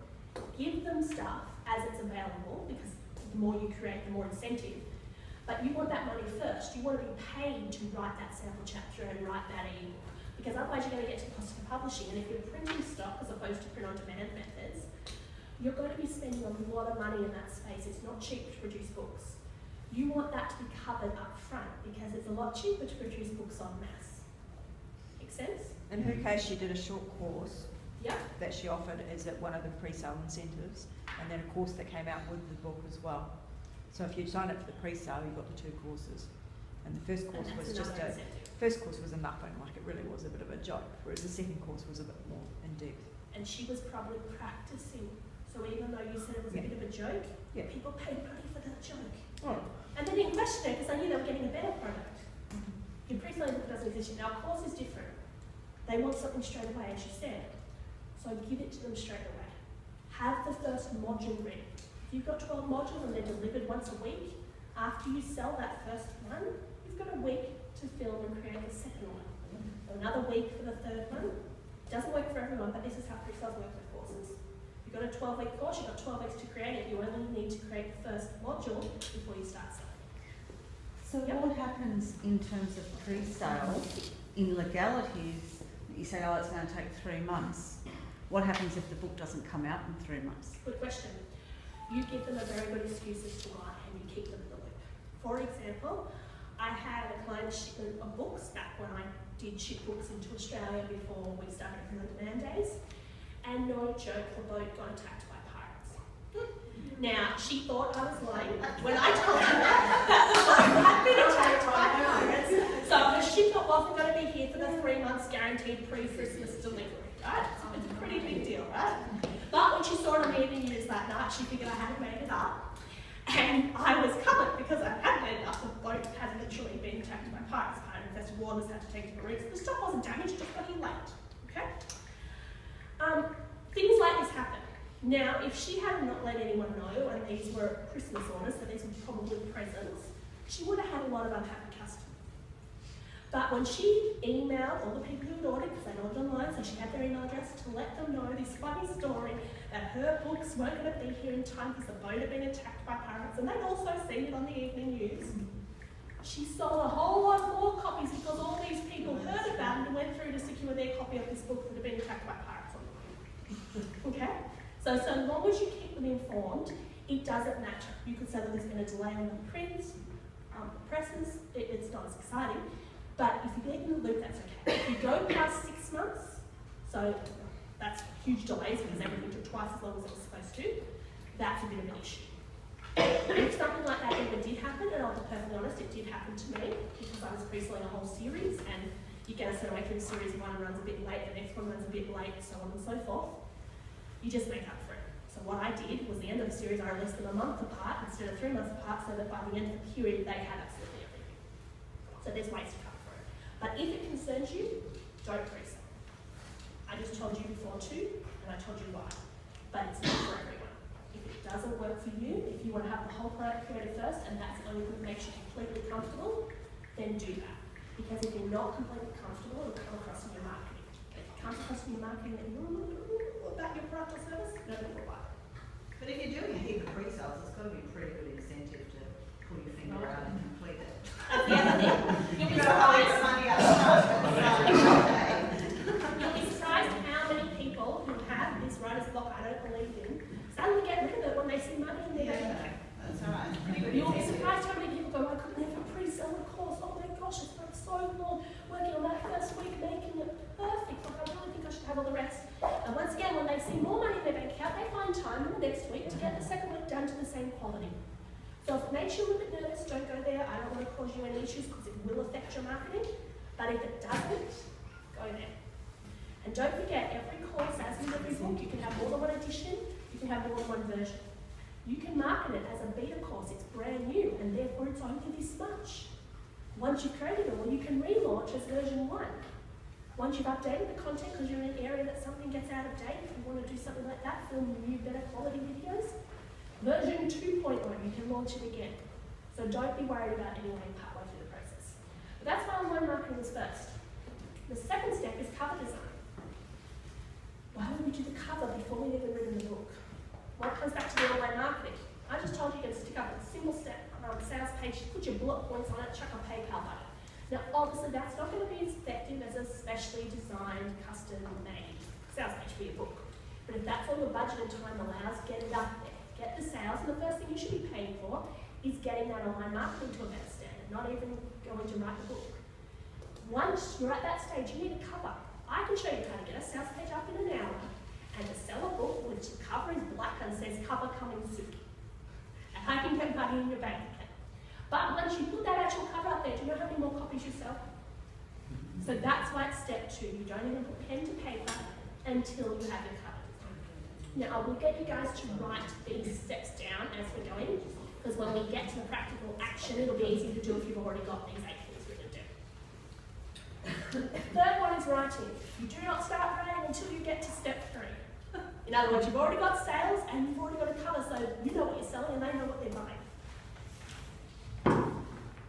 Give them stuff as it's available, because the more you create, the more incentive. But you want that money first. You want to be paid to write that sample chapter and write that ebook. Because otherwise you're going to get to the cost of publishing. And if you're printing stock as opposed to print-on-demand methods, you're going to be spending a lot of money in that space. It's not cheap to produce books. You want that to be covered up front because it's a lot cheaper to produce books en masse. Make sense? In her case, she did a short course Yeah. that she offered as at one of the pre-sale incentives, and then a course that came out with the book as well. So if you sign up for the pre-sale, you got the 2 courses, and the first course was just a nothing, like it really was a bit of a joke, whereas the second course was a bit more in depth. And she was probably practicing. So even though you said it was a bit of a joke, people paid money for that joke. Oh. And they didn't question it because they knew they were getting a better product. Your pre-selling book doesn't exist yet. Now, a course is different. They want something straight away, as you said. So give it to them straight away. Have the first module ready. If you've got 12 modules and they're delivered once a week, after you sell that first one, you've got a week to film and create the second one. Another week for the third one. It doesn't work for everyone, but this is how pre-sales work with courses. You've got a 12-week course, you've got 12 weeks to create it. You only need to create the first module before you start selling. So what happens in terms of pre-sale in legalities? You say, oh, it's going to take 3 months. What happens if the book doesn't come out in 3 months? Good question. You give them a very good excuse as to why, and you keep them in the loop. For example, I had a client shipment of books back when I did ship books into Australia before we started print-on-demand days, and no joke, the boat got attacked by pirates. Now, she thought I was lying when I told her that the boat had been attacked by pirates, so the shipper wasn't going to be here for the 3 months guaranteed pre-Christmas delivery, right? So it's a pretty big deal, right? But when she saw it on the evening news that night, she figured I hadn't made it up. And I was covered because I had made it up. The boat had literally been attacked by pirates. Pirate-infested waters had to take it to the reefs. The stock wasn't damaged, just got here late, okay? Things like this happen. Now, if she had not let anyone know, and these were Christmas orders, so these were probably presents, she would have had a lot of unhappy customers. But when she emailed all the people who had ordered, because they'd ordered online, so she had their email address, to let them know this funny story that her books weren't going to be here in time because the boat had been attacked by pirates, and they'd also seen it on the evening news. She sold a whole lot more copies because all these people heard about it and went through to secure their copy of this book that had been attacked by pirates. Okay? So long as you keep them informed, it doesn't matter. You could say that there's been a delay on the prints, presses, it's not as exciting. But if you get in the loop, that's okay. If you go past 6 months, so that's huge delays because everything took twice as long as it was supposed to, that's a bit of an issue. If something like that ever did happen, and I'll be perfectly honest, it did happen to me because I was pre-selling a whole series, and you get a certain way through series, one runs a bit late, the next one runs a bit late, so on and so forth. You just make up for it. So what I did was the end of the series, I released them a month apart instead of 3 months apart, so that by the end of the period, they had absolutely everything. So there's ways to cover for it. But if it concerns you, don't pre-sell. I just told you before too, and I told you why. But it's not for everyone. If it doesn't work for you, if you want to have the whole product created first, and that's the only thing that makes you completely comfortable, then do that. Because if you're not completely comfortable, it'll come across in your marketing. If it comes across in your marketing that you're about your product or service, nobody will buy it. But if you're doing a heap of pre-sales, it's got to be a pretty good incentive to pull your finger out and complete it. That's the other thing. You'll be surprised. You'll be surprised how many people who have this writer's block I don't believe in suddenly get rid of it when they see money in their bank account. That's all right. You'll be surprised how many people go, I could never pre-sell a course. Oh my gosh, it's been so long working on that first week, making it perfect. Like, I really think I should have all the rest. And once again, when they see more money in their bank account, they find time in the next week to get the second week done to the same quality. So if it makes you a little bit nervous, don't go there. I don't want to cause you any issues because it will affect your marketing. But if it doesn't, go there. And don't forget, every course, as in every book, you can have more than one edition, you can have more than one version. You can market it as a beta course, it's brand new, and therefore it's only this much. Once you've created it all, you can relaunch as version 1. Once you've updated the content because you're in an area that something gets out of date, if you want to do something like that, film new, better quality videos, version 2.0, you can launch it again. So don't be worried about anyone partway through the process. But that's why online marketing is first. The second step is cover design. Why don't we do the cover before we've even written the book? Well, it comes back to the online marketing. I just told you you're going to stick up a single step sales page. You could put your bullet points on it, chuck a PayPal button. Now, obviously, that's not going to be as effective as a specially designed, custom-made sales page for your book. But if that's all your budget and time allows, get it up there. Get the sales, and the first thing you should be paying for is getting that online marketing to a better standard, not even going to write the book. Once you're at that stage, you need a cover. I can show you how to get a sales page up in an hour and to sell a book which the cover is black and says cover coming soon. And I can get money in your bank account. But once you put that actual cover up there, do you know how many more copies you sell? So that's why it's step 2. You don't even put pen to paper until you have your cover. Now, I will get you guys to write these steps down as we're going, because when we get to the practical action, it'll be easy to do if you've already got these 8 things written down. The third one is writing. You do not start writing until you get to step 3. In other words, you've already got sales and you've already got a cover, so you know what you're selling and they know what they're buying.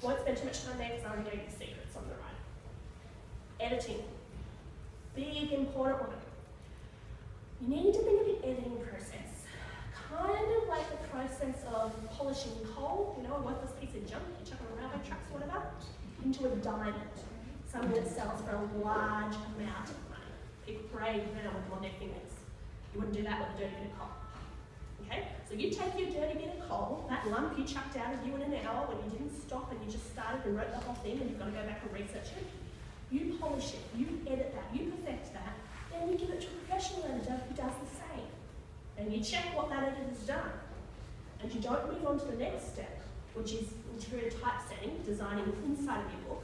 Won't spend too much time there because I already gave you the secrets on the right. Editing. Big, important one. You need to think of the editing process kind of like the process of polishing coal, you know, a worthless piece of junk you chuck on railway tracks or whatever, into a diamond, something that sells for a large amount of money. People parade around with them on their fingers. You wouldn't do that with a dirty bit of coal. Okay? So you take your dirty bit of coal, that lump you chucked out of you in an hour when you didn't stop and you just started and wrote the whole thing and you've got to go back and research it. You polish it, you edit that, you perfect that, then you give it to a professional editor who does the same. And you check what that editor's done. And you don't move on to the next step, which is interior typesetting, designing the inside of your book,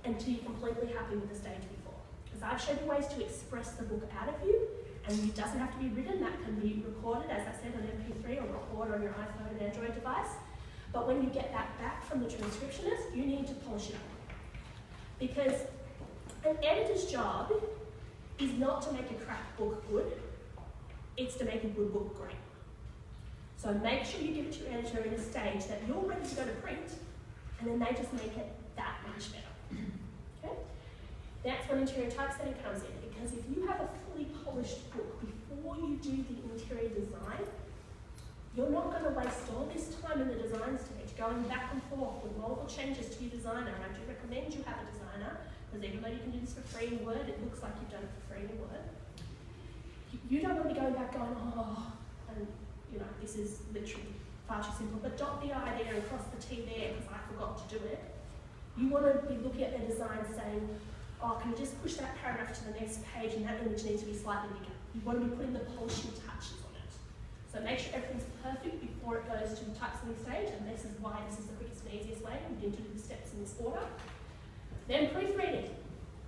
until you're completely happy with the stage before. Because I've showed you ways to express the book out of you, and it doesn't have to be written, that can be recorded, as I said, on MP3 or record on your iPhone and Android device. But when you get that back from the transcriptionist, you need to polish it up. Because an editor's job is not to make a crap book good, it's to make a good book great. So make sure you give it to your editor in a stage that you're ready to go to print, and then they just make it that much better. Okay? That's when interior typesetting comes in, because if you have a fully polished book before you do the interior design, you're not going to waste all this time in the design stage going back and forth with multiple changes to your designer. And I do recommend you have a designer, because even though you can do this for free in Word, it looks like you've done it for free in Word. You don't want to be going back going, oh, and you know, this is literally far too simple, but dot the I there and cross the T there because I forgot to do it. You want to be looking at their design saying, oh, can you just push that paragraph to the next page and that image needs to be slightly bigger. You want to be putting the polishing touches on it. So make sure everything's perfect before it goes to the typesetting stage, and this is why this is the quickest and easiest way. You need to do the steps in this order. Then proofreading.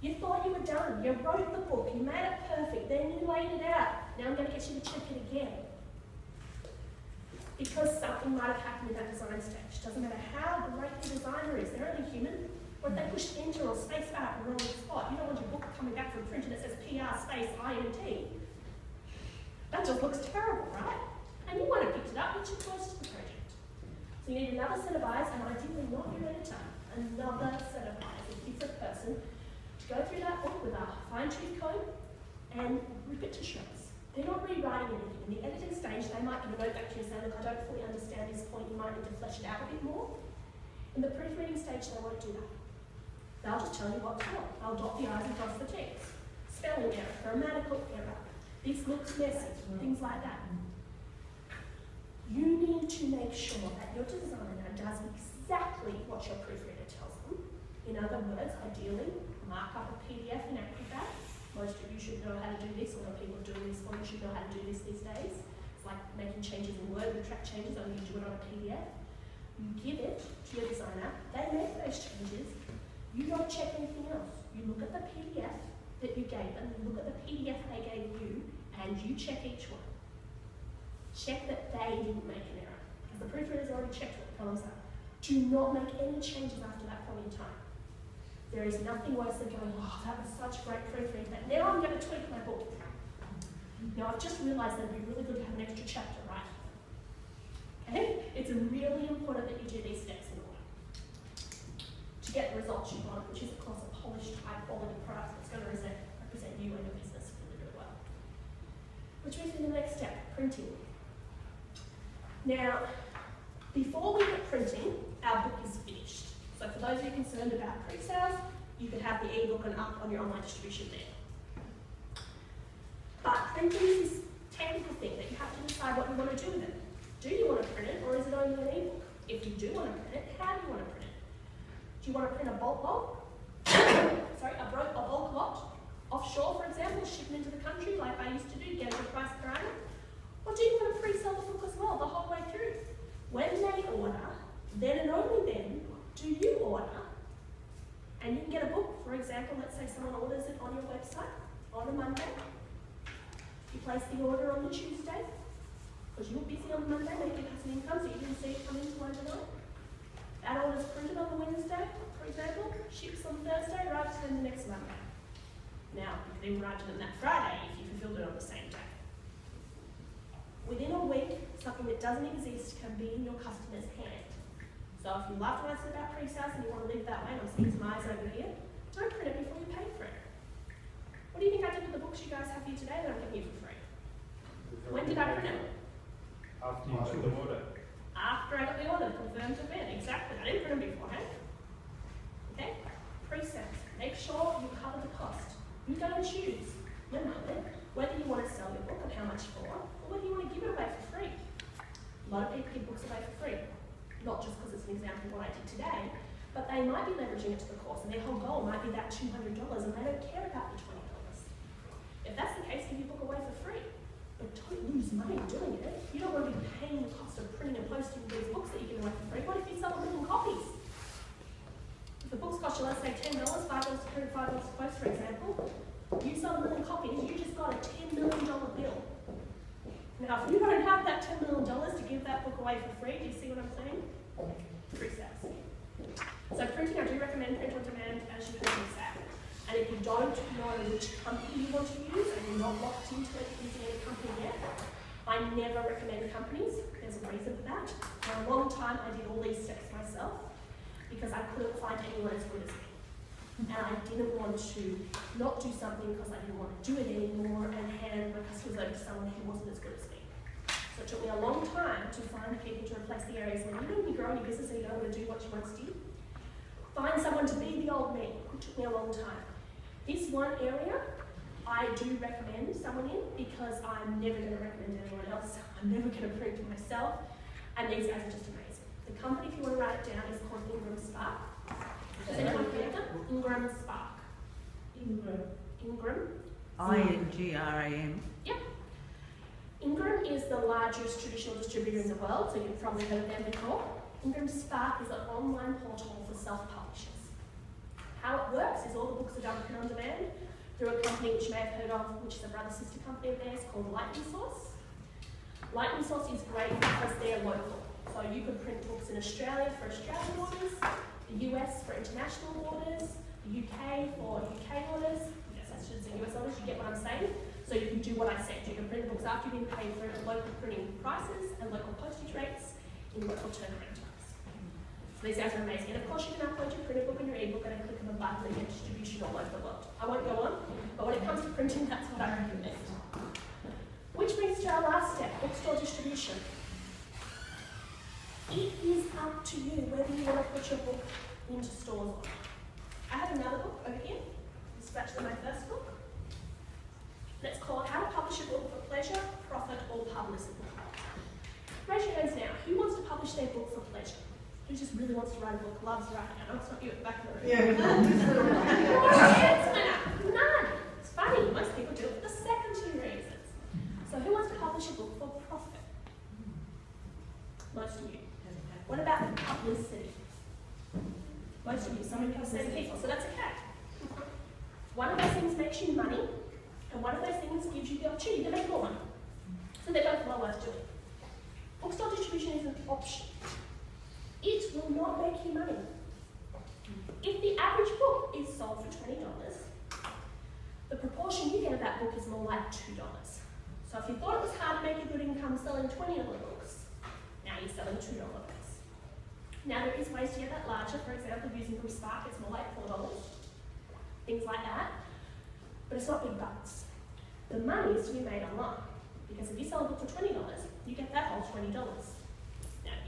You thought you were done, you wrote the book, you made it perfect, then you laid it out. Now I'm going to get you to check it again. Because something might have happened in that design stage. Doesn't matter how great the designer is, they're only human. Or if they pushed enter or space bar at the wrong spot, you don't want your book coming back from printer that says PR space INT. That just looks terrible, right? And you want to pick it up, which is close to the project. So you need another set of eyes, and ideally not your editor, another set of eyes, a different person, to go through that book with a fine-tooth comb and rip it to shreds. They're not rewriting anything. In the editing stage, they might give a note back to you and say, look, I don't fully understand this point, you might need to flesh it out a bit more. In the proofreading stage, they won't do that. They'll just tell you what's wrong. They'll dot the I's and cross the T's. Spelling error, grammatical error, this looks messy, things like that. You need to make sure that your designer does exactly what your proofreader tells them. In other words, ideally, mark up a PDF in Acrobat. Most of you should know how to do this, or people doing this for you should know how to do this these days. It's like making changes in Word with track changes, only you do it on a PDF. You give it to your designer, they make those changes, you don't check anything else. You look at the PDF that you gave them, you look at the PDF they gave you, and you check each one. Check that they didn't make an error, because the proofreader's already checked what the columns are. Do not make any changes after that point in time. There is nothing worse than going, oh, that was such great proofreading, but now I'm going to tweak my book. Now I've just realised that it'd be really good to have an extra chapter, right? Okay? It's really important that you do these steps in order to get the results you want, which is of course a polished, high quality product that's going to represent you and your business really, really well. Which brings me to the next step, printing. Now, Before we get printing, our book is finished. So for those of you concerned about pre-sales, you could have the ebook and up on your online distribution there. But printing is this technical thing that you have to decide what you want to do with it. Do you want to print it, or is it only an ebook? If you do want to print it, how do you want to print it? Do you want to print a bulk lot? a bulk lot, offshore, for example, shipping into the country like I used to do, get a good price per item? Or do you want to pre-sell the book as well, the whole way through? When they order, then and only then do you order, and you can get a book. For example, let's say someone orders it on your website on a Monday. You place the order on the Tuesday, because you were busy on the Monday making passive income, so you didn't see it come into overnight. That order's printed on the Wednesday, for example, ships on Thursday, arrives to them the next Monday. Now, you can even write to them that Friday if you fulfilled it on the same day. Within a week, something that doesn't exist can be in your customer's hand. So if you loved what I said about pre-sales and you want to live that way, and I'm seeing some eyes over here, don't print it before you pay for it. What do you think I did with the books you guys have here today that I'm giving you for free? When did I print it? After you took the order. After I got the order, confirmed event, exactly. I didn't print them beforehand. Okay? Pre-sales. Make sure you cover the cost. You go and choose your moment whether you want to sell your book and how much for, or whether you want to give it away for free. A lot of people give books away for free. Not just because it's an example of what I did today, but they might be leveraging it to the course, and their whole goal might be that $200, and they don't care about the $20. If that's the case, give your book away for free. But don't lose money doing it. You don't want to be paying the cost of printing and posting these books that you give away for free. What if you sell them in copies? If the books cost you, let's say $10, $5 to print, $5 to post, for example, you sell them in copies, you just got a $10 million bill. Now, if you don't have that $10 million to give that book away for free, do you see what I'm saying? Free sales. So printing, I do recommend print on demand as you heard me say. And if you don't know which company you want to use and you're not locked into it using any company yet, I never recommend companies. There's a reason for that. For a long time, I did all these steps myself because I couldn't find anyone as good as me. And I didn't want to not do something because I didn't want to do it anymore and hand my customers over to someone who wasn't as good as me. So it took me a long time to find people to replace the areas where you know when you grow your business and you don't want to do what you once did. Find someone to be the old me. It took me a long time. This one area, I do recommend someone in because I'm never going to recommend anyone else. I'm never going to print it myself. And these guys are just amazing. The company, if you want to write it down, is called Ingram Spark. Does anyone hear of them? Ingram Spark. Ingram. INGRAM. Yep. Ingram is the largest traditional distributor in the world, so you've probably heard of them before. Ingram Spark is an online portal for self-publishers. How it works is all the books are done print on demand through a company which you may have heard of, which is a brother-sister company of theirs called Lightning Source. Lightning Source is great because they're local. So you could print books in Australia for Australian orders, the US for international orders, the UK for UK orders. Yes, that's just the US orders, you get what I'm saying? So you can do what I said. You can print books after you've been paid for it at local printing prices and local postage rates in local turnaround times. So these guys are amazing. And of course you can upload your printed book and your ebook and a click of a button and get distribution all over the world. I won't go on, but when it comes to printing, that's what I recommend. Which brings us to our last step, bookstore distribution. It is up to you whether you want to put your book into stores or not. I have another book over here. This is actually my first book. And it's called How to Publish a Book for Pleasure, Profit or Publicity. Raise your hands now. Who wants to publish their book for pleasure? Who just really wants to write a book, loves writing? I know it's not you at the back of the room. Yeah. None. It's funny. Most people do it for the second two reasons. So who wants to publish a book for profit? Most of you. What about publicity? Most of you. Some of you have the same people, so that's okay. One of those things makes you money, and one of those things gives you the opportunity to make more money. So they're both well worth doing. Bookstore distribution is an option. It will not make you money. If the average book is sold for $20, the proportion you get of that book is more like $2. So if you thought it was hard to make a good income selling $20 books, now you're selling $2 books. Now there is ways to get that larger. For example, using from Spark, it's more like $4. Things like that. But it's not big bucks. The money is to be made online. Because if you sell a book for $20, you get that whole $20. Now,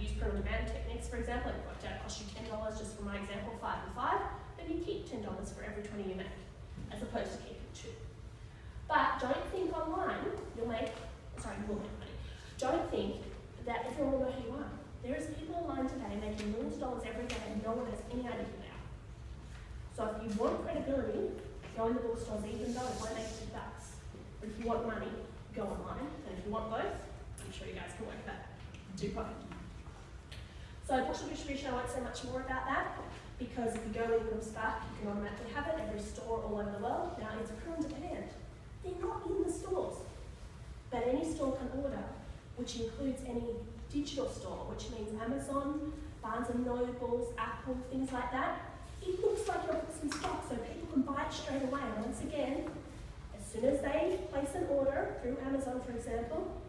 use print on demand cents, for example, it worked out cost you $10, just for my example, 5 and 5, then you keep $10 for every 20 you make, as opposed to keeping 2. But don't think online you will make money. Don't think that everyone will know who you are. There is people online today making millions of dollars every day and no one has any idea who they are. So if you want credibility, go in the bookstores, even though it won't make $2. But if you want money, go online. And if you want both, I'm sure you guys can work that. Do both. So bookstore distribution, I won't say much more about that, because if you go in from Spark, you can automatically have it every store all over the world. Now it's print on demand. They're not in the stores, but any store can order, which includes any digital store, which means Amazon, Barnes & Nobles, Apple, things like that. It looks like your book's in stock, so people can buy it straight away. And once again, as soon as they place an order through Amazon, for example,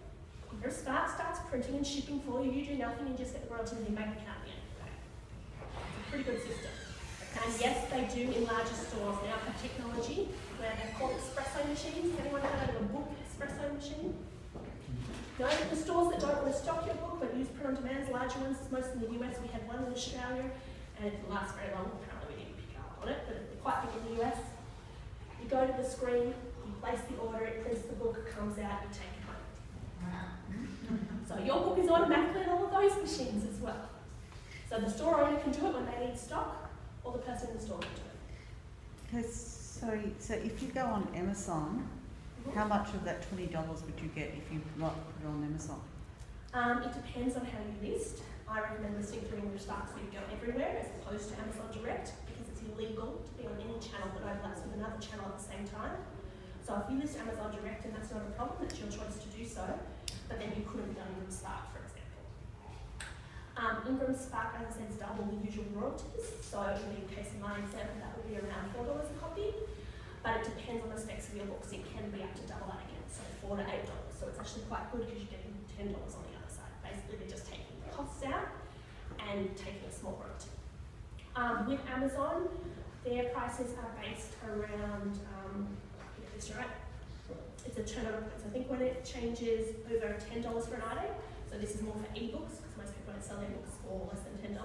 your Spark starts printing and shipping for you. You do nothing, you just get the royalties in your bank account at the end of the day. It's a pretty good system. And yes, they do in larger stores now have technology where they're called espresso machines. Anyone heard of a book espresso machine? No, the stores that don't want to stock your book but use print on demand, larger ones, most in the US. We had one in Australia, and it didn't last very long. Apparently, we didn't pick up on it, but they're quite big in the US. You go to the screen, you place the order, it prints the book, comes out, you take it home. So your book is automatically in all of those machines as well. So the store owner can do it when they need stock, or the person in the store can do it. Okay, so if you go on Amazon, how much of that $20 would you get if you put it on Amazon? It depends on how you list. I recommend listing through English Spark so you go everywhere as opposed to Amazon Direct, because it's illegal to be on any channel that overlaps with another channel at the same time. So if you list Amazon Direct, and that's not a problem, that's your choice to do so, but then you couldn't be on Ingram Spark, for example. Ingram Spark, as I said, is double the usual royalties, so in the case of my example, that would be around $4 a copy. But it depends on the specs of your books. It can be up to double that again, so $4 to $8. So it's actually quite good because you're getting $10 on the other side. Basically, they're just taking the costs out and taking a small royalty. With Amazon, their prices are based around, get this right, it's a turnover point. So I think when it changes over $10 for an item, so this is more for ebooks because most people don't sell their books for less than $10.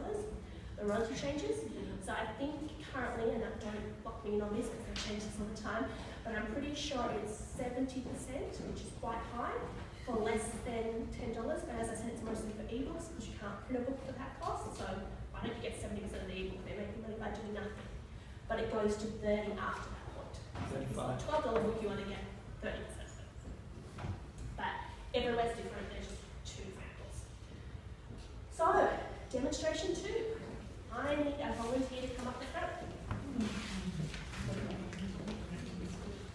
The royalty changes. So I think currently, and don't lock me in on this because they change this all the time, but I'm pretty sure it's 70%, which is quite high, for less than $10. But as I said, it's mostly for ebooks because you can't print a book for that cost. So why don't you get 70% of the ebook? They're making money by doing nothing. But it goes to 30 after that point. So if it's a $12 book, you only get 30% of it. But everywhere's different. There's just 2 examples. So, demonstration 2. I need a volunteer to come up the front.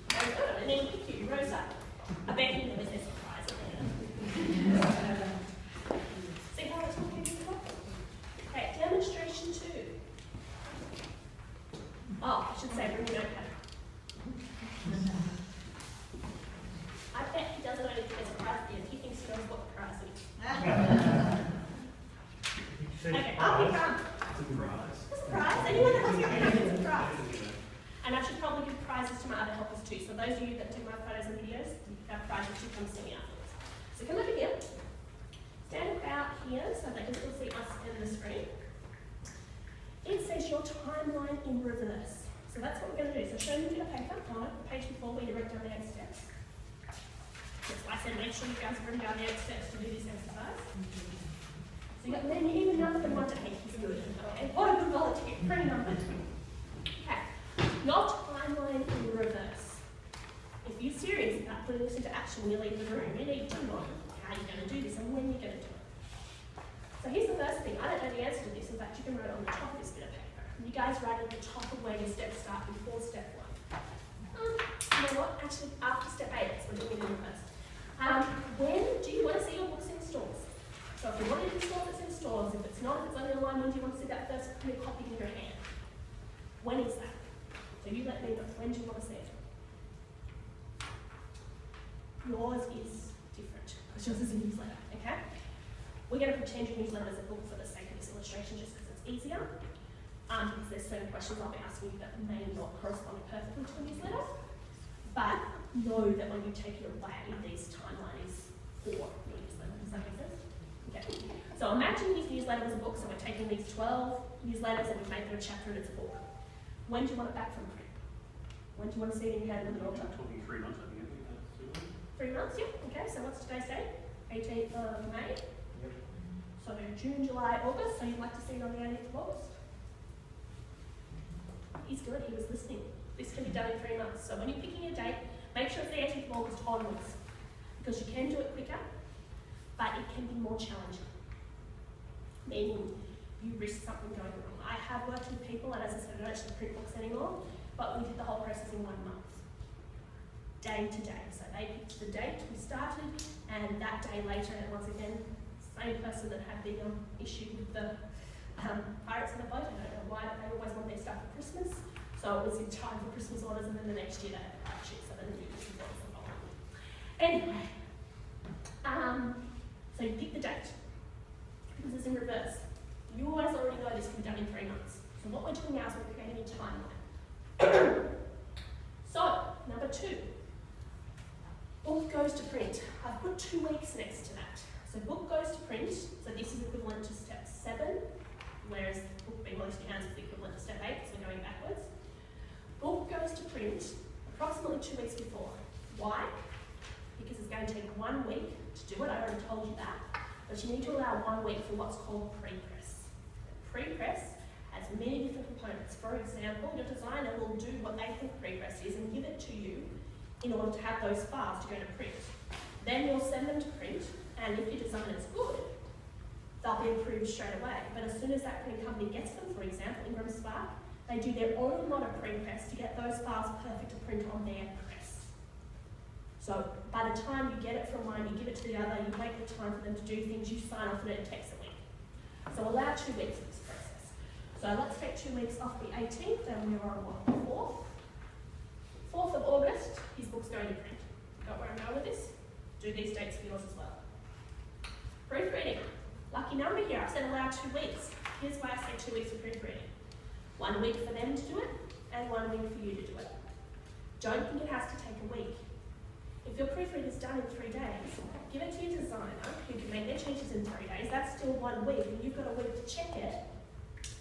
Very good. And then pick you, Rosa. I bet you never says surprise at the end. See how it's looking before? Okay, demonstration 2. Oh, I should say bring your notepad. I bet he doesn't only get a surprise at the end. He thinks he knows what the prize is. Okay, I'll be calm. Surprise. Anyone that has your hand gets a prize. And I should probably give prizes to my other helpers too. So those of you that do my photos and videos, you have prizes to come see me afterwards. So come over here. Stand about here so they can still see us in the screen. It says your timeline in reverse. So that's what we're going to do. So show me a bit of paper on it, the page before where you wrote down the 8 steps. That's why I said make sure you guys have written down the 8 steps to do this exercise. So you got even number than 1 to 8 is good. Okay, what a good volunteer, pretty number. Okay, your timeline in reverse. If you're serious about putting this into action when you leave the room, you need to know how you're going to do this and when you're going to do it. So here's the first thing. I don't know the answer to this. In fact, you can write it on the top of this bit of paper. You guys write at the top of where your steps start before step 1. You know what? Actually, after step 8, so we're doing it in reverse. When do you want to see your books in stores? So if you want it in stores, it's in stores. If it's not, if it's only online, when do you want to see that first copy in your hand? When is that? So you let me know. When do you want to see it? Yours is different, because yours is a newsletter, okay? We're going to pretend your newsletter is a book for the sake of this illustration, just because it's easier. Because there's certain questions I'll be asking you that may not correspond perfectly to a newsletter. But know that when you take it away, these timelines for your newsletter. Does that make sense? Okay. So imagine his newsletter was a book, so we're taking these 12 newsletters and we've made them a chapter and it's a book. When do you want it back from print? When do you want to see it in your hand with an author? Talking 3 months, I think. 3 months, yeah. Okay, so what's today's date? 18th of May. Yep. So June, July, August. So you'd like to see it on the 18th of August? He's good, he was listening. This can be done in 3 months. So when you're picking a date, make sure it's the 18th of August onwards. Because you can do it quicker, but it can be more challenging. Meaning you risk something going wrong. I have worked with people, and as I said, I don't actually print books anymore, but we did the whole process in 1 month. Day to day. So they picked the date we started, and that day later, and once again, same person that had the issue with the pirates in the boat. I don't know why, but they always want their stuff for Christmas. So it was in time for Christmas orders, and then the next year they had the pirate ship, so they knew this was what was involved. Anyway, so you pick the date, because it's in reverse. You always already know this can be done in 3 months. So what we're doing now is we're creating a timeline. So, number 2. Book goes to print. I've put 2 weeks next to that. So book goes to print, so this is equivalent to step 7, whereas book being released in your hands is equivalent to step 8, so we're going backwards. Book goes to print approximately 2 weeks before. Why? Because it's going to take 1 week to do it, I already told you that, but you need to allow 1 week for what's called pre-press. Pre-press has many different components. For example, your designer will do what they think pre-press is and give it to you in order to have those files to go to print. Then you'll send them to print, and if your design is good, they'll be approved straight away. But as soon as that print company gets them, for example, Ingram Spark, they do their own lot of pre-press to get those files perfect to print on their press. So by the time you get it from one, you give it to the other, you wait the time for them to do things, you sign off on it, it takes a week. So allow 2 weeks for this process. So let's take 2 weeks off the 18th, and we're on what, the 4th? 4th of August, his book's going to print. Got where I'm going with this? Do these dates for yours as well. Proofreading. Lucky number here, I've said allow 2 weeks. Here's why I say 2 weeks for proofreading. 1 week for them to do it, and 1 week for you to do it. Don't think it has to take a week. If your proofread is done in 3 days, give it to your designer, who can make their changes in 3 days. That's still 1 week, and you've got a week to check it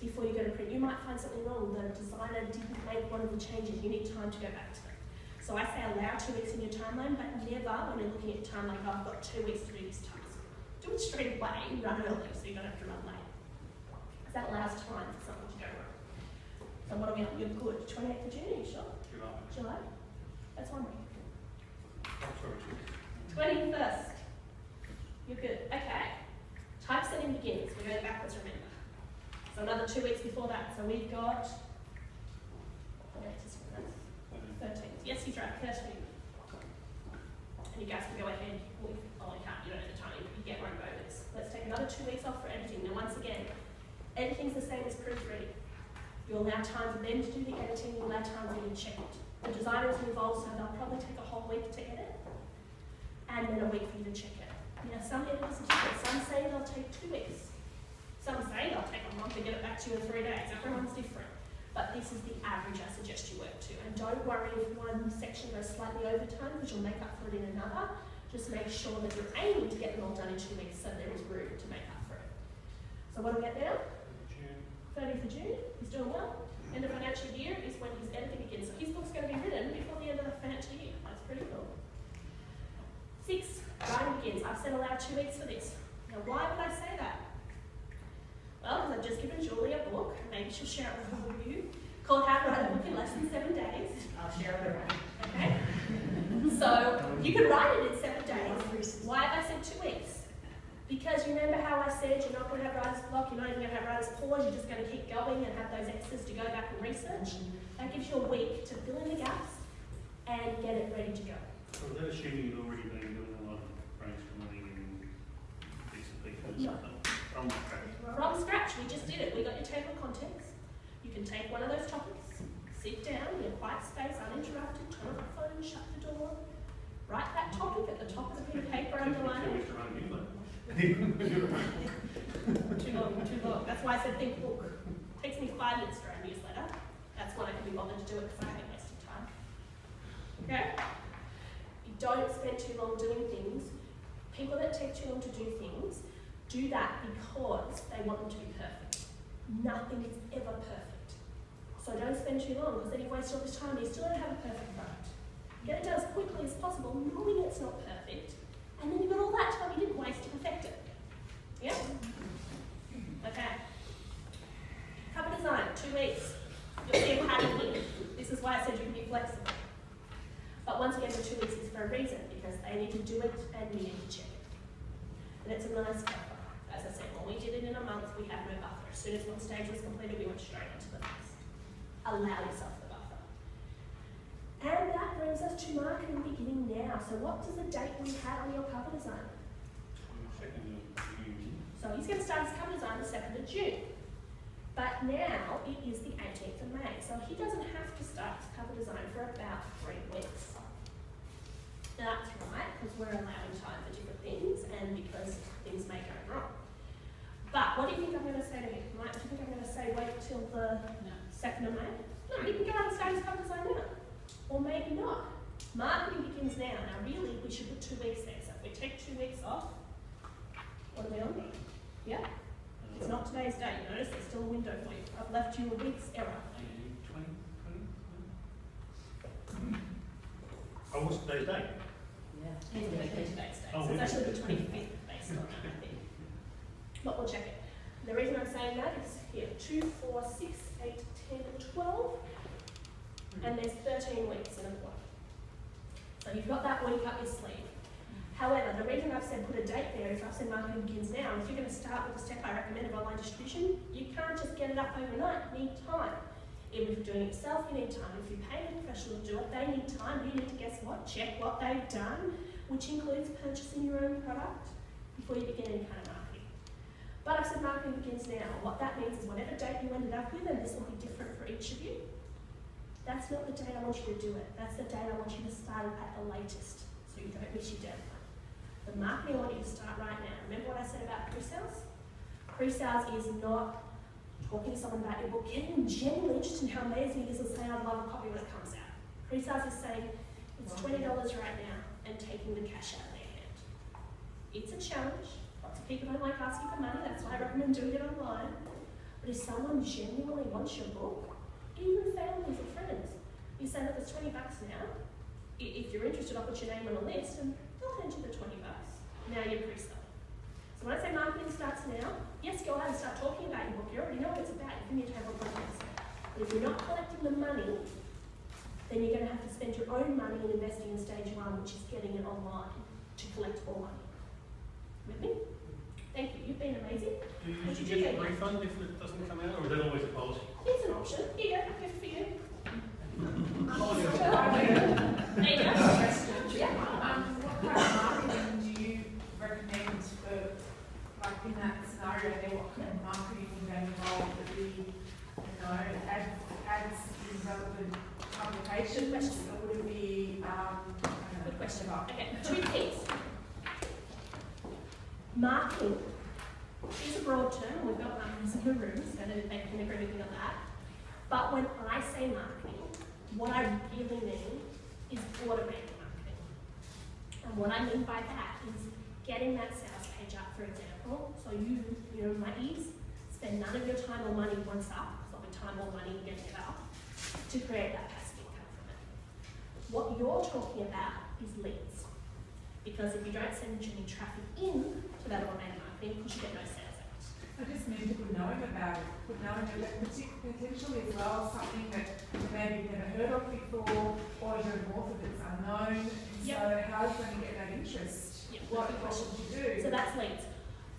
before you go to print. You might find something wrong. The designer didn't make one of the changes. You need time to go back to it. So I say allow 2 weeks in your timeline, but never, when you're looking at your timeline, go, I've got 2 weeks to do this task. Do it straight away, run early, so you don't have to run late. Because that allows time for something to go wrong. So what are we on? You're good. 28th of June, are you sure? July. That's 1 week. 21st. You're good. Okay. Typesetting begins. We're going backwards, remember. So another 2 weeks before that. So we've got 13th. Yes, he's right. 13th. And you guys can go ahead. Oh, you can't. You don't have the time. You get where I'm going with this. Let's take another 2 weeks off for editing. Now, once again, editing's the same as proofreading. You allow time for them to do the editing. You allow time for you to check it. The designer is involved, so they'll probably take a whole week to edit, and then a week for you to check it. Now, some editors are different. Some say they'll take 2 weeks. Some say they'll take a month and get it back to you in 3 days. Everyone's different. But this is the average I suggest you work to. And don't worry if one section goes slightly over time, because you'll make up for it in another. Just make sure that you're aiming to get them all done in 2 weeks, so there is room to make up for it. So what do we get now? 30th of June. He's doing well. End of financial year is when his editing begins. So his book's going to be written before the end of the financial year. That's pretty cool. 6, writing begins. I've said allow 2 weeks for this. Now, why would I say that? Well, because I've just given Julie a book, maybe she'll share it with all of you, called How to Write a Book in Less Than 7 Days. I'll share it around. Okay? So, you can write it in 7 days. Why have I said 2 weeks? Because you remember how I said you're not going to have writer's block, you're not even going to have writer's pause, you're just going to keep going and have those X's to go back and research. That gives you a week to fill in the gaps and get it ready to go. So they're assuming you've already been doing a lot of brainstorming and bits and pieces No. from scratch. From scratch, we just did it. We got your table of contents. You can take one of those topics, sit down in a quiet space, uninterrupted, turn off the phone, shut the door, write that topic at the top of the bit of paper, underline it. Too long. That's why I said think book. It takes me 5 minutes to write a newsletter. That's when I can be bothered to do it, because I hate wasting time. Okay? You don't spend too long doing things. People that take too long to do things do that because they want them to be perfect. Nothing is ever perfect. So don't spend too long, because then you've wasted all this time and you still don't have a perfect product. Get it done as quickly as possible, knowing it's not perfect, and then you've got all that time you didn't waste to perfect it. Yeah? Okay. Cover design, 2 weeks. You'll see a pattern here. This is why I said you can be flexible. But once again, the 2 weeks is for a reason, because they need to do it and we need to check it. And it's a nice buffer. As I said, when we did it in a month, we had no buffer. As soon as one stage was completed, we went straight into the next. Allow yourself the buffer. And that brings us to marketing beginning now. So what does the date we had on your cover design? 2nd of June. So he's going to start his cover design the 2nd of June. But now it is the 18th of May. So he doesn't have to start his cover design for about 3 weeks. That's right, because we're allowing time for different things and because things may go wrong. But what do you think I'm going to say to him? Do you think I'm going to say wait till the 2nd of May? No, he can go out and start his cover design now. Or maybe not. Marketing begins now. Now really, we should put 2 weeks there. So if we take 2 weeks off, what are we on? Yeah? It's not today's date. You notice there's still a window for you. I've left you a week's error. 20? Oh, what's today's date? Today's date. Oh, So it's we- actually the 25th based on that, I think. But we'll check it. The reason I'm saying that is here 2, 4, 6, 8, 10, 12. And there's 13 weeks in a quarter. So you've got that week up your sleeve. However, the reason I've said put a date there is I've said marketing begins now. If you're going to start with the step I recommend of online distribution, you can't just get it up overnight. You need time. Even if you're doing it yourself, you need time. If you pay a professional to do it, they need time. You need to, guess what? Check what they've done, which includes purchasing your own product before you begin any kind of marketing. But I've said marketing begins now. What that means is whatever date you ended up with, and this will be different for each of you, that's not the date I want you to do it. That's the date I want you to start at the latest, so you don't miss your deadline. The marketing I want you to start right now. Remember what I said about pre-sales? Pre-sales is not talking to someone about your book, getting them genuinely interested in how amazing it is and saying, I'd love a copy when it comes out. Pre-sales is saying, it's $20 right now and taking the cash out of their hand. It's a challenge. Lots of people don't like asking for money. That's why I recommend doing it online. But if someone genuinely wants your book, even families or friends, you say, look, it's $20 now. If you're interested, I'll put your name on a list and they'll hand you the $20. Now you're pre-selling. So when I say marketing starts now, yes, go ahead and start talking about your book. You already know what it's about. You can get your podcast. But if you're not collecting the money, then you're going to have to spend your own money in investing in stage 1, which is getting it online to collect more money. With me? Thank you. You've been amazing. Do you get a refund if it doesn't come out, or is that always a policy? Here's an option. Here you go. Gift for you. Oh, yeah. There you go. Yeah. What kind of marketing do you recommend for, like in that scenario there, what kind of marketing would they involve? Would it be, ads in relevant publications, or would it be, Good question. Okay, 2 keys. Marketing is a broad term. We've got marketers in the room, so they can agree with me on that. But when I say marketing, what I really mean is automated marketing. And what I mean by that is getting that sales page up, for example. So you might spend none of your time or money once up, it's not the time or money getting it up, to create that passive income from it. What you're talking about is leads. Because if you don't send any traffic in to that automated marketing, because you get no sales out. I just mean people knowing about it, potentially as well, something that maybe you've never heard of before, or you're an author that's unknown, and so how are you going to get that interest? What should you do? So that's leads.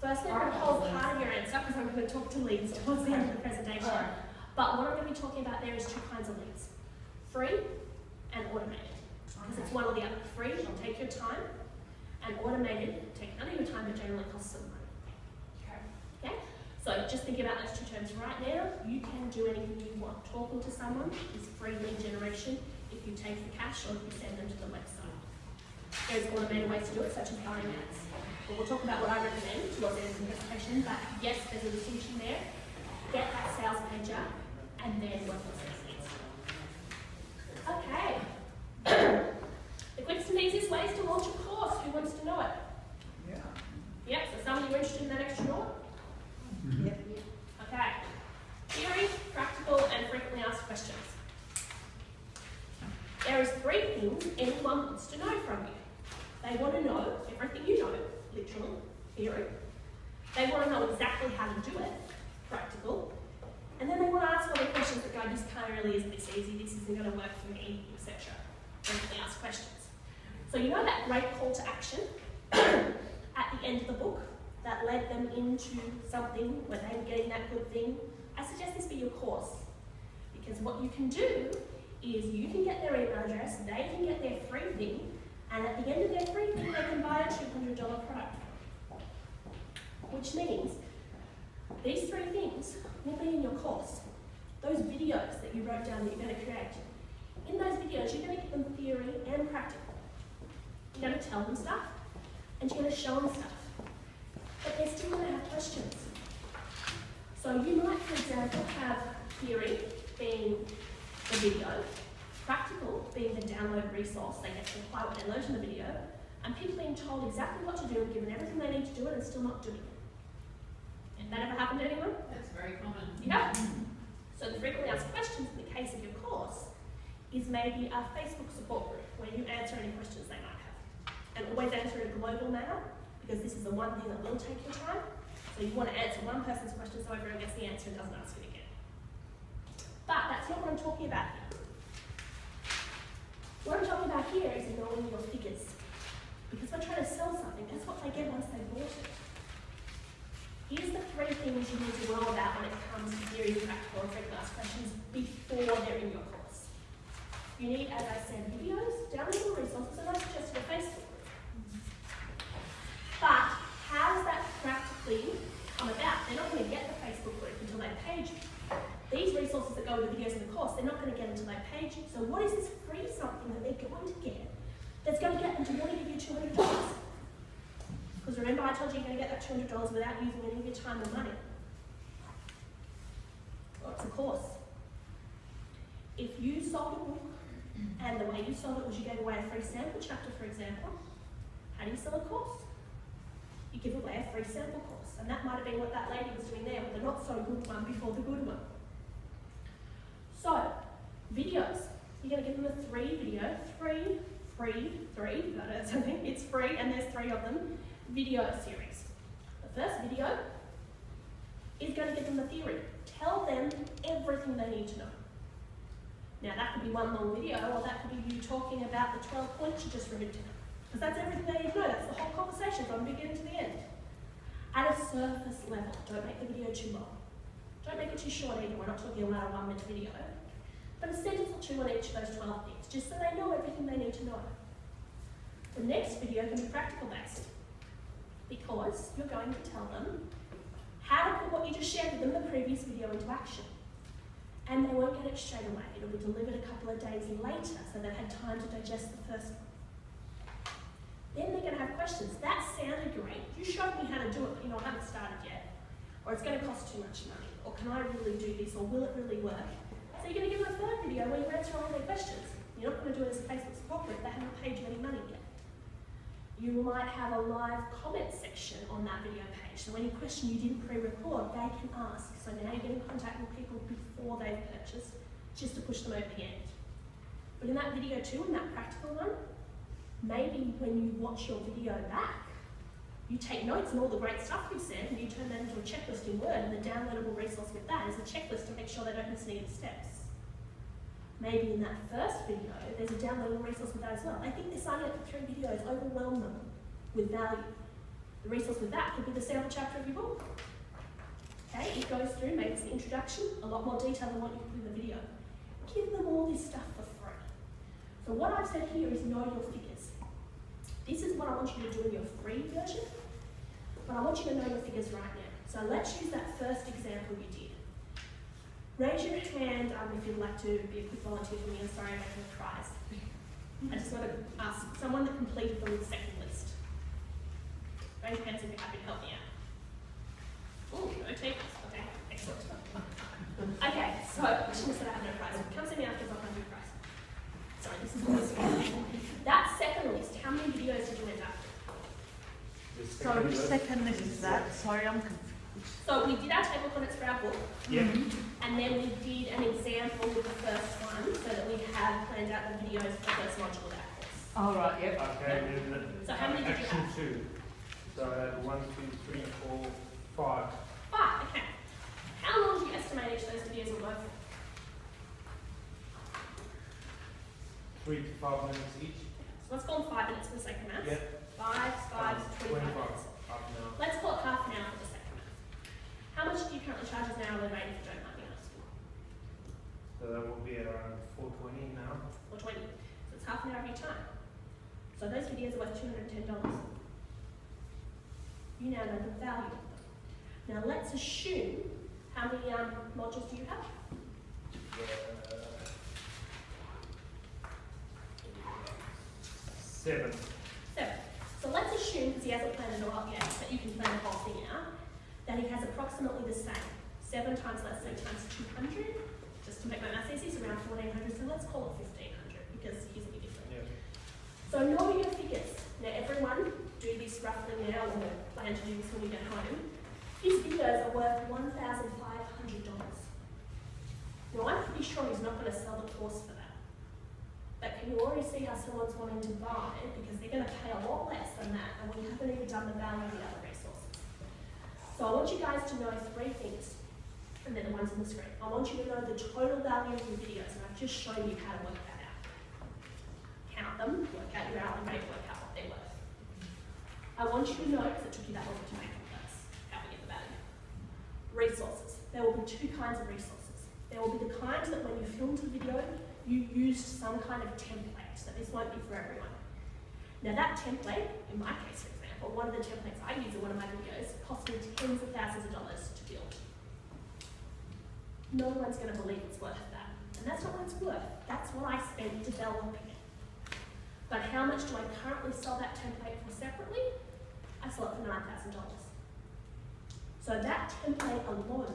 Firstly, I'm going to hold part of your answer because I'm going to talk to leads towards the end of the presentation. But what I'm going to be talking about there is 2 kinds of leads. Free and automated. Because it's one or the other. Free, will take your time, and automated, take none of your time, but generally costs some money. Okay? So just think about those 2 terms right now. You can do anything you want. Talking to someone is free lead generation if you take the cash or if you send them to the website. There's automated ways to do it, such as buying ads. But we'll talk about what I recommend towards the end of the presentation, but yes, there's a distinction there. Get that sales page up and then work on sales leads. Okay. The quickest and easiest ways to launch a course. Who wants to know it? Yeah. Yep, so some of you are interested in that extra practical. And then they want to ask all the questions that go, this kind of really isn't this easy, this isn't going to work for me, etc. Frequently asked questions. So you know that great call to action at the end of the book that led them into something where they were getting that good thing? I suggest this be your course. Because what you can do is you can get their email address, they can get their free thing, and at the end of their free thing they can buy a $200 product. Which means these three things will be in your course. Those videos that you wrote down that you're going to create. In those videos you're going to give them theory and practical. You're going to tell them stuff and you're going to show them stuff. But they're still going to have questions. So you might, for example, have theory being the video, practical being the download resource, they get to apply what they learned in the video, and people being told exactly what to do and given everything they need to do it and still not doing it. Has that ever happened to anyone? That's very common. Yeah. So the frequently asked questions in the case of your course is maybe a Facebook support group where you answer any questions they might have. And always answer in a global manner, because this is the one thing that will take your time. So you want to answer one person's question so everyone gets the answer and doesn't ask it again. But that's not what I'm talking about here. What I'm talking about here is knowing your figures. Because we're trying to sell something, that's what they get once they've bought it. Here's the three things you need to know about when it comes to theory, practical, and frequently asked questions before they're in your course. You need, as I said, videos, downloadable resources, and I suggested a Facebook group. But how does that practically come about? They're not going to get the Facebook group until they page you. These resources that go with the videos in the course, they're not going to get until they page you. So what is this free something that they're going to get that's going to get them to want to give you $200? Because remember I told you you're going to get that $200 without using any of your time or money. Well, it's a course. If you sold a book, and the way you sold it was you gave away a free sample chapter, for example, how do you sell a course? You give away a free sample course. And that might have been what that lady was doing there with the not so good one before the good one. So, videos. You're going to give them a free, that's something, it's free and there's 3 of them, video series. The first video is going to give them the theory. Tell them everything they need to know. Now that could be one long video, or that could be you talking about the 12 points you just wrote down. Because that's everything they need to know, that's the whole conversation from the beginning to the end. At a surface level, don't make the video too long. Don't make it too short either, we're not talking about a 1-minute video. But a sentence or 2 on each of those 12 things, just so they know everything they need to know. The next video can be practical based, because you're going to tell them how to put what you just shared with them, the previous video, into action. And they won't get it straight away. It'll be delivered a couple of days later, so they've had time to digest the first one. Then they're going to have questions. That sounded great. You showed me how to do it, but I haven't started yet. Or it's going to cost too much money. Or can I really do this? Or will it really work? So you're going to give them a third video where you answer all their questions. You're not going to do it as a Facebook support group. They haven't paid you any money yet. You might have a live comment section on that video page. So any question you didn't pre-record, they can ask. So now you get in contact with people before they've purchased, just to push them over the end. But in that video too, in that practical one, maybe when you watch your video back, you take notes on all the great stuff you've said and you turn that into a checklist in Word, and the downloadable resource with that is a checklist to make sure they don't miss any of the steps. Maybe in that first video, there's a downloadable resource with that as well. I think they're signing up for 3 videos, overwhelm them with value. The resource with that could be the sample chapter of your book. Okay, it goes through, maybe it's the introduction, a lot more detail than what you put in the video. Give them all this stuff for free. So what I've said here is know your figures. This is what I want you to do in your free version, but I want you to know your figures right now. So let's use that first example you did. Raise your hand if you'd like to be a quick volunteer for me. I'm sorry I'm making a prize. I just want to ask someone that completed the second list. Raise your hands if you're happy to help me out. Oh, no takers. Okay, excellent. Okay, so I shouldn't have said I have no prize. Come see me after I'll do a prize. Sorry, this is what this one. That second list, how many videos did you end up with? So which second list is that? Sorry, I'm confused. So we did our table contents for our book. Yeah. And then we did an example with the first one, so that we have planned out the videos for the first module of that course. Oh, right, yep. Okay, then So how many did you action have? 2. So I had 1, 2, 3, 4, 5. 5, okay. 3 to 5 minutes each. So let's call them 5 minutes for the sake of maths. Yeah. 5, 25 minutes. Half an hour. Let's call it half an hour for the sake of maths. How much do you currently charge as an hourly rate if you don't mind me asking? So that will be around 420 now. 420. So it's half an hour of your time. So those videos are worth $210. You now know the value of them. Now let's assume, how many modules do you have? 7. 7. So let's assume, because he hasn't planned it all out yet, that you can plan the whole thing out, that he has approximately the same. 7 times, let's say, times 200, just to make my maths easy, is around 1400, so let's call it 1500, because he's a bit different. Yeah. So know your figures. Now everyone, do this roughly now, or plan to do this when you get home. His videos are worth $1,500. Now I'm pretty sure he's not going to sell the course for that. But can you already see how someone's wanting to buy it, because they're going to pay a lot less than that, and we haven't even done the value of the other resources. So I want you guys to know 3 things, and they're the ones on the screen. I want you to know the total value of your videos, and I've just shown you how to work that out. Count them, work out your hourly rate, work out what they're worth. I want you to know, because it took you that long to make up, that's how we get the value. Resources. There will be 2 kinds of resources. There will be the kinds that when you filmed the video, you used some kind of template, so this won't be for everyone. Now that template, in my case for example, one of the templates I use in one of my videos cost me tens of thousands of dollars to build. No one's going to believe it's worth that. And that's not what it's worth. That's what I spent developing it. But how much do I currently sell that template for separately? I sell it for $9,000. So that template alone,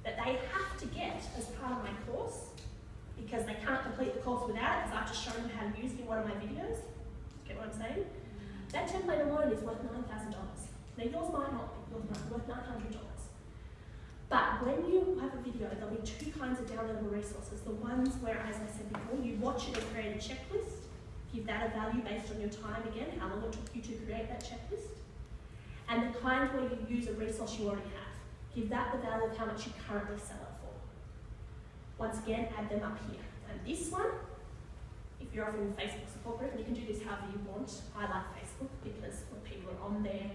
that they have to get as part of my course, because they can't complete the course without it, because I've just shown them how to use it in one of my videos. Get what I'm saying? That template alone is worth $9,000. Now yours might not be, yours might be worth $900. But when you have a video, there'll be 2 kinds of downloadable resources. The ones where, as I said before, you watch it and create a checklist, give that a value based on your time again, how long it took you to create that checklist. And the kind where you use a resource you already have. Give that the value of how much you currently sell it for. Once again, add them up here. And this one, if you're offering a Facebook support group, and you can do this however you want. I like Facebook because when people are on there,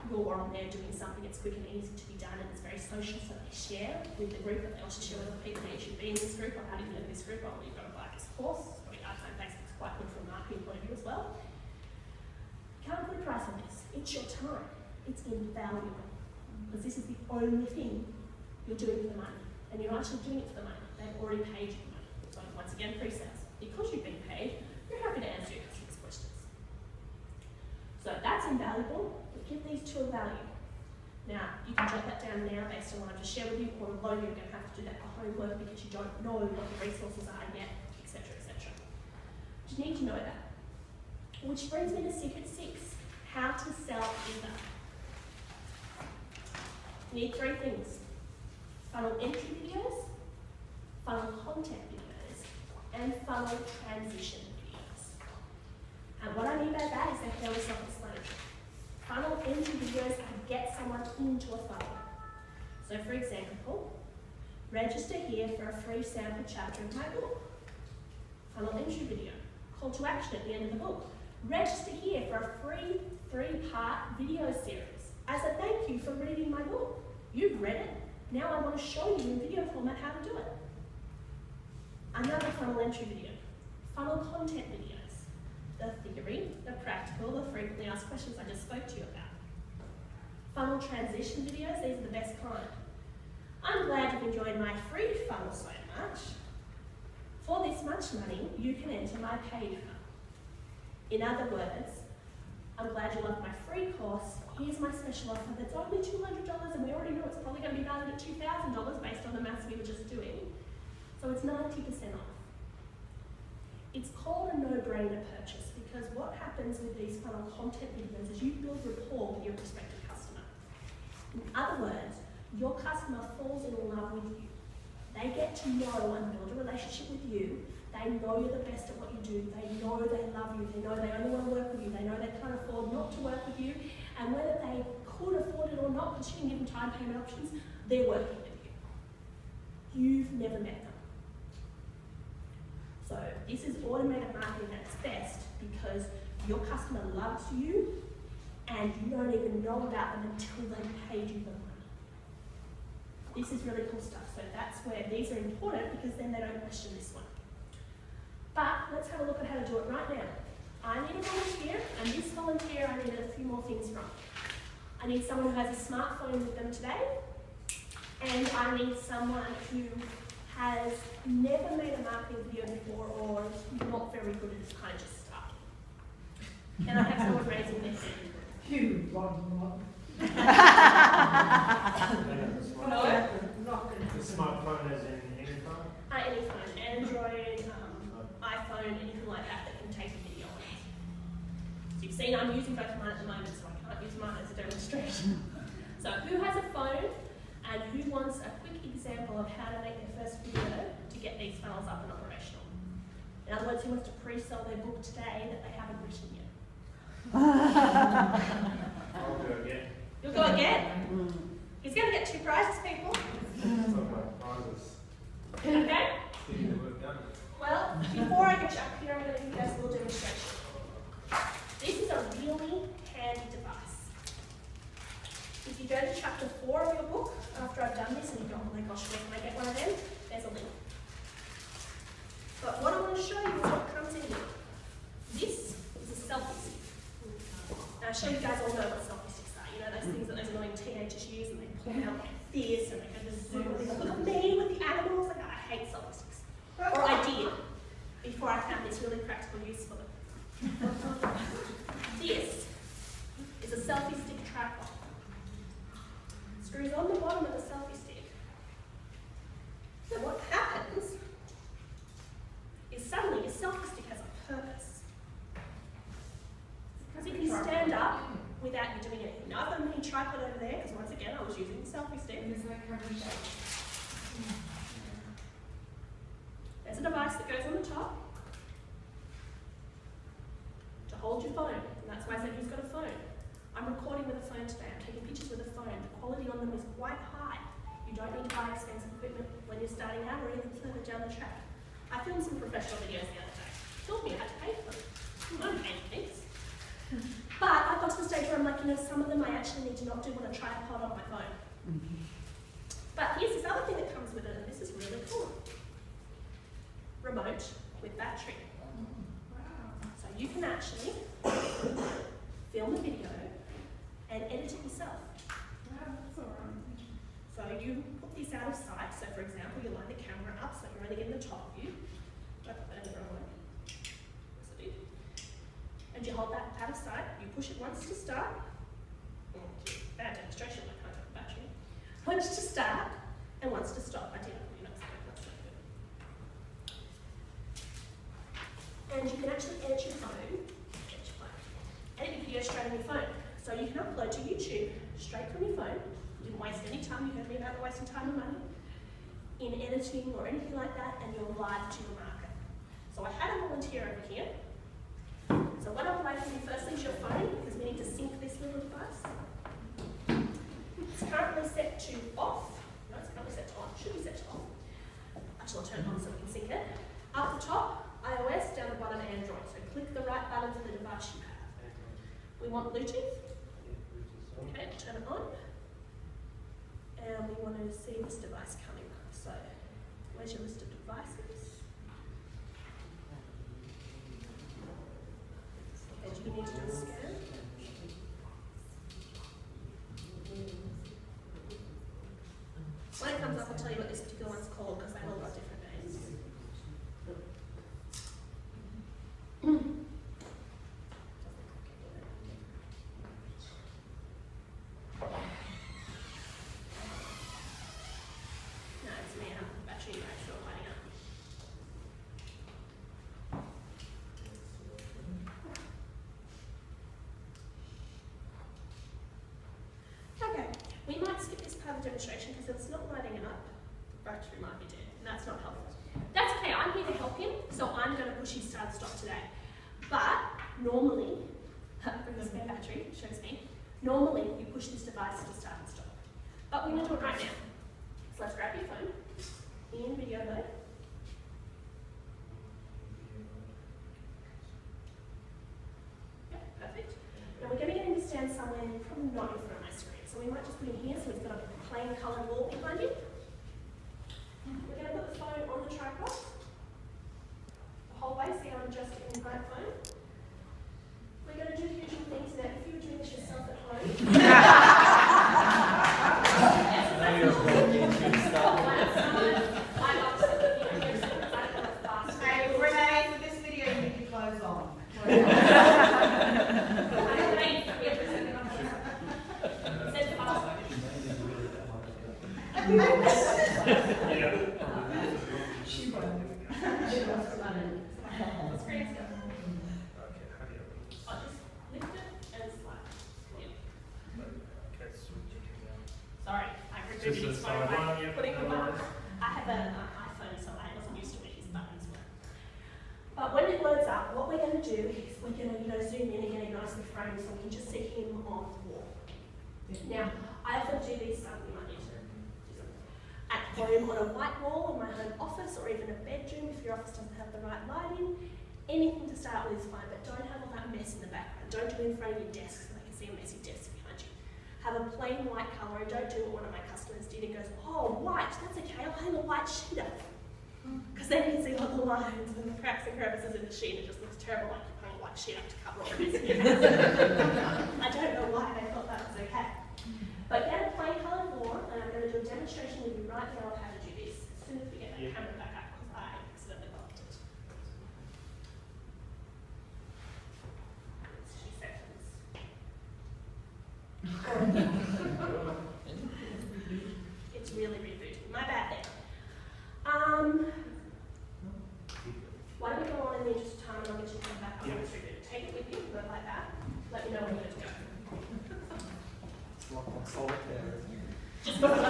you're on there doing something, it's quick and easy to be done, and it's very social, so they share with the group, but they also share with other people that you should be in this group, or how do you know this group, or you've got to buy this course. I mean, I find Facebook's quite good from a marketing point of view as well. You can't put a price on this. It's your time. It's invaluable. Because this is the only thing you're doing for the money. And you're not actually doing it for the money. They've already paid you the money. So once again, pre-sales. Because you've been paid, you're happy to answer your customers' questions. So that's invaluable, but give these 2 a value. Now, you can jot that down now based on what I've just shared with you, or alone you're going to have to do that for homework because you don't know what the resources are yet, etc., etc. You need to know that. Which brings me to secret 6, how to sell either. You need 3 things. Funnel entry videos, funnel content videos, and funnel transition videos. And what I mean by that is they're fairly self-explanatory. Funnel entry videos are to get someone into a funnel. So for example, register here for a free sample chapter of my book. Funnel entry video. Call to action at the end of the book. Register here for a free 3-part video series as a thank you for reading my book. You've read it. Now I want to show you in video format how to do it. Another funnel entry video. Funnel content videos. The theory, the practical, the frequently asked questions I just spoke to you about. Funnel transition videos, these are the best kind. I'm glad you've enjoyed my free funnel so much. For this much money, you can enter my paid funnel. In other words, I'm glad you loved my free course. Here's my special offer that's only $200, and we already know it's probably going to be valued at $2,000 based on the maths we were just doing. So it's 90% off. It's called a no-brainer purchase because what happens with these funnel content videos is you build rapport with your prospective customer. In other words, your customer falls in love with you. They get to know and build a relationship with you. They know you're the best at what you do. They know they love you. They know they only want to work with you. They know they can't afford not to work with you. And whether they could afford it or not, because you can give them time payment options, they're working with you. You've never met them. So this is automated marketing at its best because your customer loves you and you don't even know about them until they paid you the money. This is really cool stuff. So that's where these are important because then they don't question this one. But let's have a look at how to do it right now. I need a volunteer, and this volunteer I need a few more things from. I need someone who has a smartphone with them today, and I need someone who has never made a marketing video before or is not very good at it, kind of just starting. And I have someone raising their hand. You run. No? The smartphone as in any phone? Any phone, Android, iPhone, anything like that that can take a video on it. So you've seen I'm using both mine at the moment, so I can't use mine as a demonstration. So who has a phone and who wants a quick example of how to make their first video to get these funnels up and operational? In other words, who wants to pre-sell their book today that they haven't written yet? I'll go again. You'll go again? He's going to get 2 prizes, people. Prizes. Okay? See the work done. Well, before I get you up here, I'm going to give you guys a little demonstration. This is a really handy device. If you go to chapter 4 of your book, after I've done this and you go, oh my gosh, where can I get one of them? There's a link. But what I want to show you is what comes in here. This is a selfie stick. Now, I'm sure you guys all know what selfie sticks are. You know, those things that those annoying teenagers use and they pull out like this and they go to the zoo and they go, look at me with the animals. Like, I hate selfie sticks. Or I did, before I found this really practical use for them. This is a selfie stick tripod. Screws on the bottom of the selfie stick. So what happens is suddenly your selfie stick has a purpose. Because it can stand up without you doing anything. Now I've got a mini tripod over there, because once again I was using the selfie stick. There's no coverage. There's a device that goes on the top to hold your phone, and that's why I said who's got a phone. I'm recording with a phone today, I'm taking pictures with a phone. The quality on them is quite high. You don't need to buy expensive equipment when you're starting out or even further down the track. I filmed some professional videos the other day. Told me I had to pay for them. I'm paying things. But I got to the stage where I'm like, you know, some of them I actually need to not do on a tripod on my phone. But here's this other thing that comes with it, and this is really cool. Remote with battery. So you can actually film a video and edit it yourself. So you put this out of sight. So for example, you line the camera up so you're only getting the top view. I put that in the wrong way. Yes, I did. And you hold that out of sight. You push it once to start. Bad demonstration, I can't have the battery. Once to start and once to stop. I did it. That's not good. And you can actually edit your phone. Edit your video straight on your phone. So you can upload to YouTube straight from your phone. You didn't waste any time. You heard me about wasting time and money in editing or anything like that, and you're live to your market. So I had a volunteer over here. So what I would like from you firstly is your phone, because we need to sync this little device. It's currently set to off. No, it's currently set to on. Should be set to off. Actually, I'll turn it on so we can sync it. Up the top, iOS, down the bottom, Android. So click the right button for the device you have. We want Bluetooth. Okay, turn it on. And we want to see this device coming up. So, where's your list of devices? Okay, do you need to do a scan? When it comes up, I'll tell you what this particular one's called because they all got different names. No, it's me and the battery guys still lighting up. Okay, we might skip this part of the demonstration because it's not lighting it up. Battery might be dead, and that's not helpful. That's okay, I'm here to help him, so I'm going to push his start stop today. But normally, bring the spare battery, shows me. Normally, you push this device to start and stop. But we're going to do it right now. So let's grab your phone, in video mode. She won't. The screen's go. Okay, how do you? I'll just lift it and slide. Yeah. Okay, switch it down. Sorry, I Just removed the his phone sideline, by yeah. putting them on. I have an iPhone, so I wasn't used to where his buttons were. But when it loads up, what we're going to do is we're going to zoom in and get it nicely framed so we can just see him on the wall. Now, I often do these you might need to do them at home on a white wall in my home office or even a bedroom if your office doesn't have the right lighting. Anything to start with is fine, but don't have all that mess in the background. Don't do it in front of your desk so they can see a messy desk behind you. Have a plain white colour, and don't do what one of my customers did and goes, oh, white, that's okay, I'll hang a white sheet up. Because then you can see all the lines and the cracks and crevices in the sheet, and it just looks terrible, like you're hanging a white sheet up to cover all the mess in your house. I don't know why they thought that was okay. But get a plain coloured wall, and I'm going to do a demonstration with you right now of how to do this as soon as we get that camera back up, because I accidentally locked it. It's 2 seconds. It's really rebooting. My bad there. Why don't we go on in the interest of time and I'll get you to come back on when it's rebooted. Take it with you, go like that. Let me know when you're going to go. Lock on solitaire. Just put it on.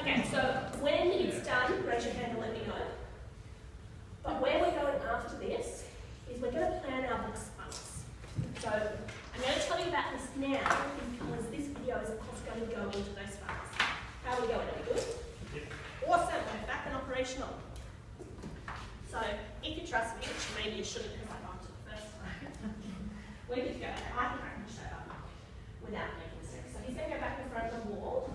Okay, so when it's done, raise your hand and let me know. But where we're going after this is we're going to plan our book funnels. So I'm going to tell you about this now because this video is of course going to go into those funnels. How are we going? Are we good? Awesome, we're back and operational. So if you trust me, which maybe you shouldn't because I bumped it the first time, we're good to go. I think I can show up without making mistakes. So he's going to go back in front of the wall.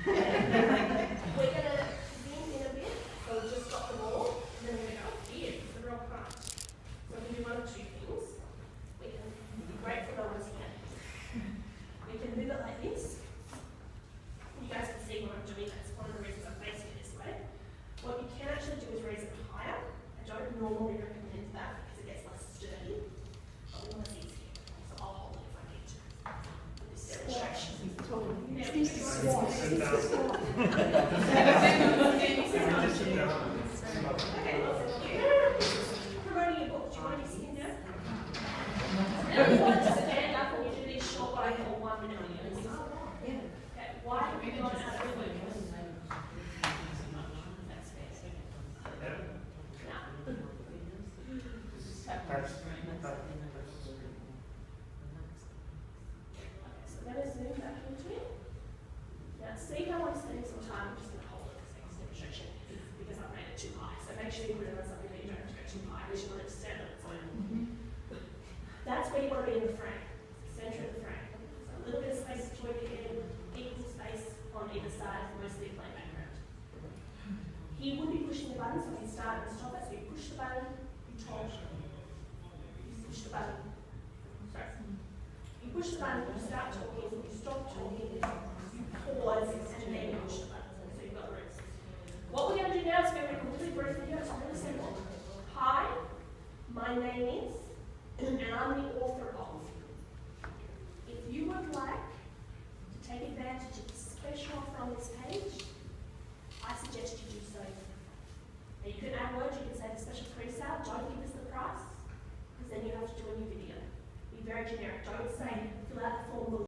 We're going to zoom in a bit. So we've just got the wall, and then we're going to go, here, it's the real part. So we can do one of two things. We can be great for no one's here. We can move it like this. You guys can see what I'm doing. That's one of the reasons I'm facing it this way. What you can actually do is raise it higher. I don't normally recommend that because it gets less sturdy. But we want to see it here. So I'll hold it if I need to. This demonstration. Promoting your book. Do you want to be sitting down? Now you want to stand up when you do this short what I call 1 minute videos. Okay, why do we not have a focus? So let us zoom back into it. Now see how I'm spending some time, I'm just going to hold it for this demonstration because I've made it too high. So make sure you realize something that you don't have to go too high, because you want it to stand on its own. That's where you want to be in the frame, centre of the frame. So a little bit of space between your head, equal space on either side, mostly a plain background. He would be pushing the button, so we start and stop it. So you push the button, you talk. You push the button. Sorry. You push the button, you start talking, you stop talking, you pause, and then you push the button. So you've got the rest. What we're going to do now is go make a really brief video. It's really simple. Hi, my name is, and I'm the author of. If you would like to take advantage of the special offer on this page, I suggest you do so. Now you can add words, you can say the special pre-sale, don't give us the price, because then you have to do a new video. Be very generic, don't say fill out the form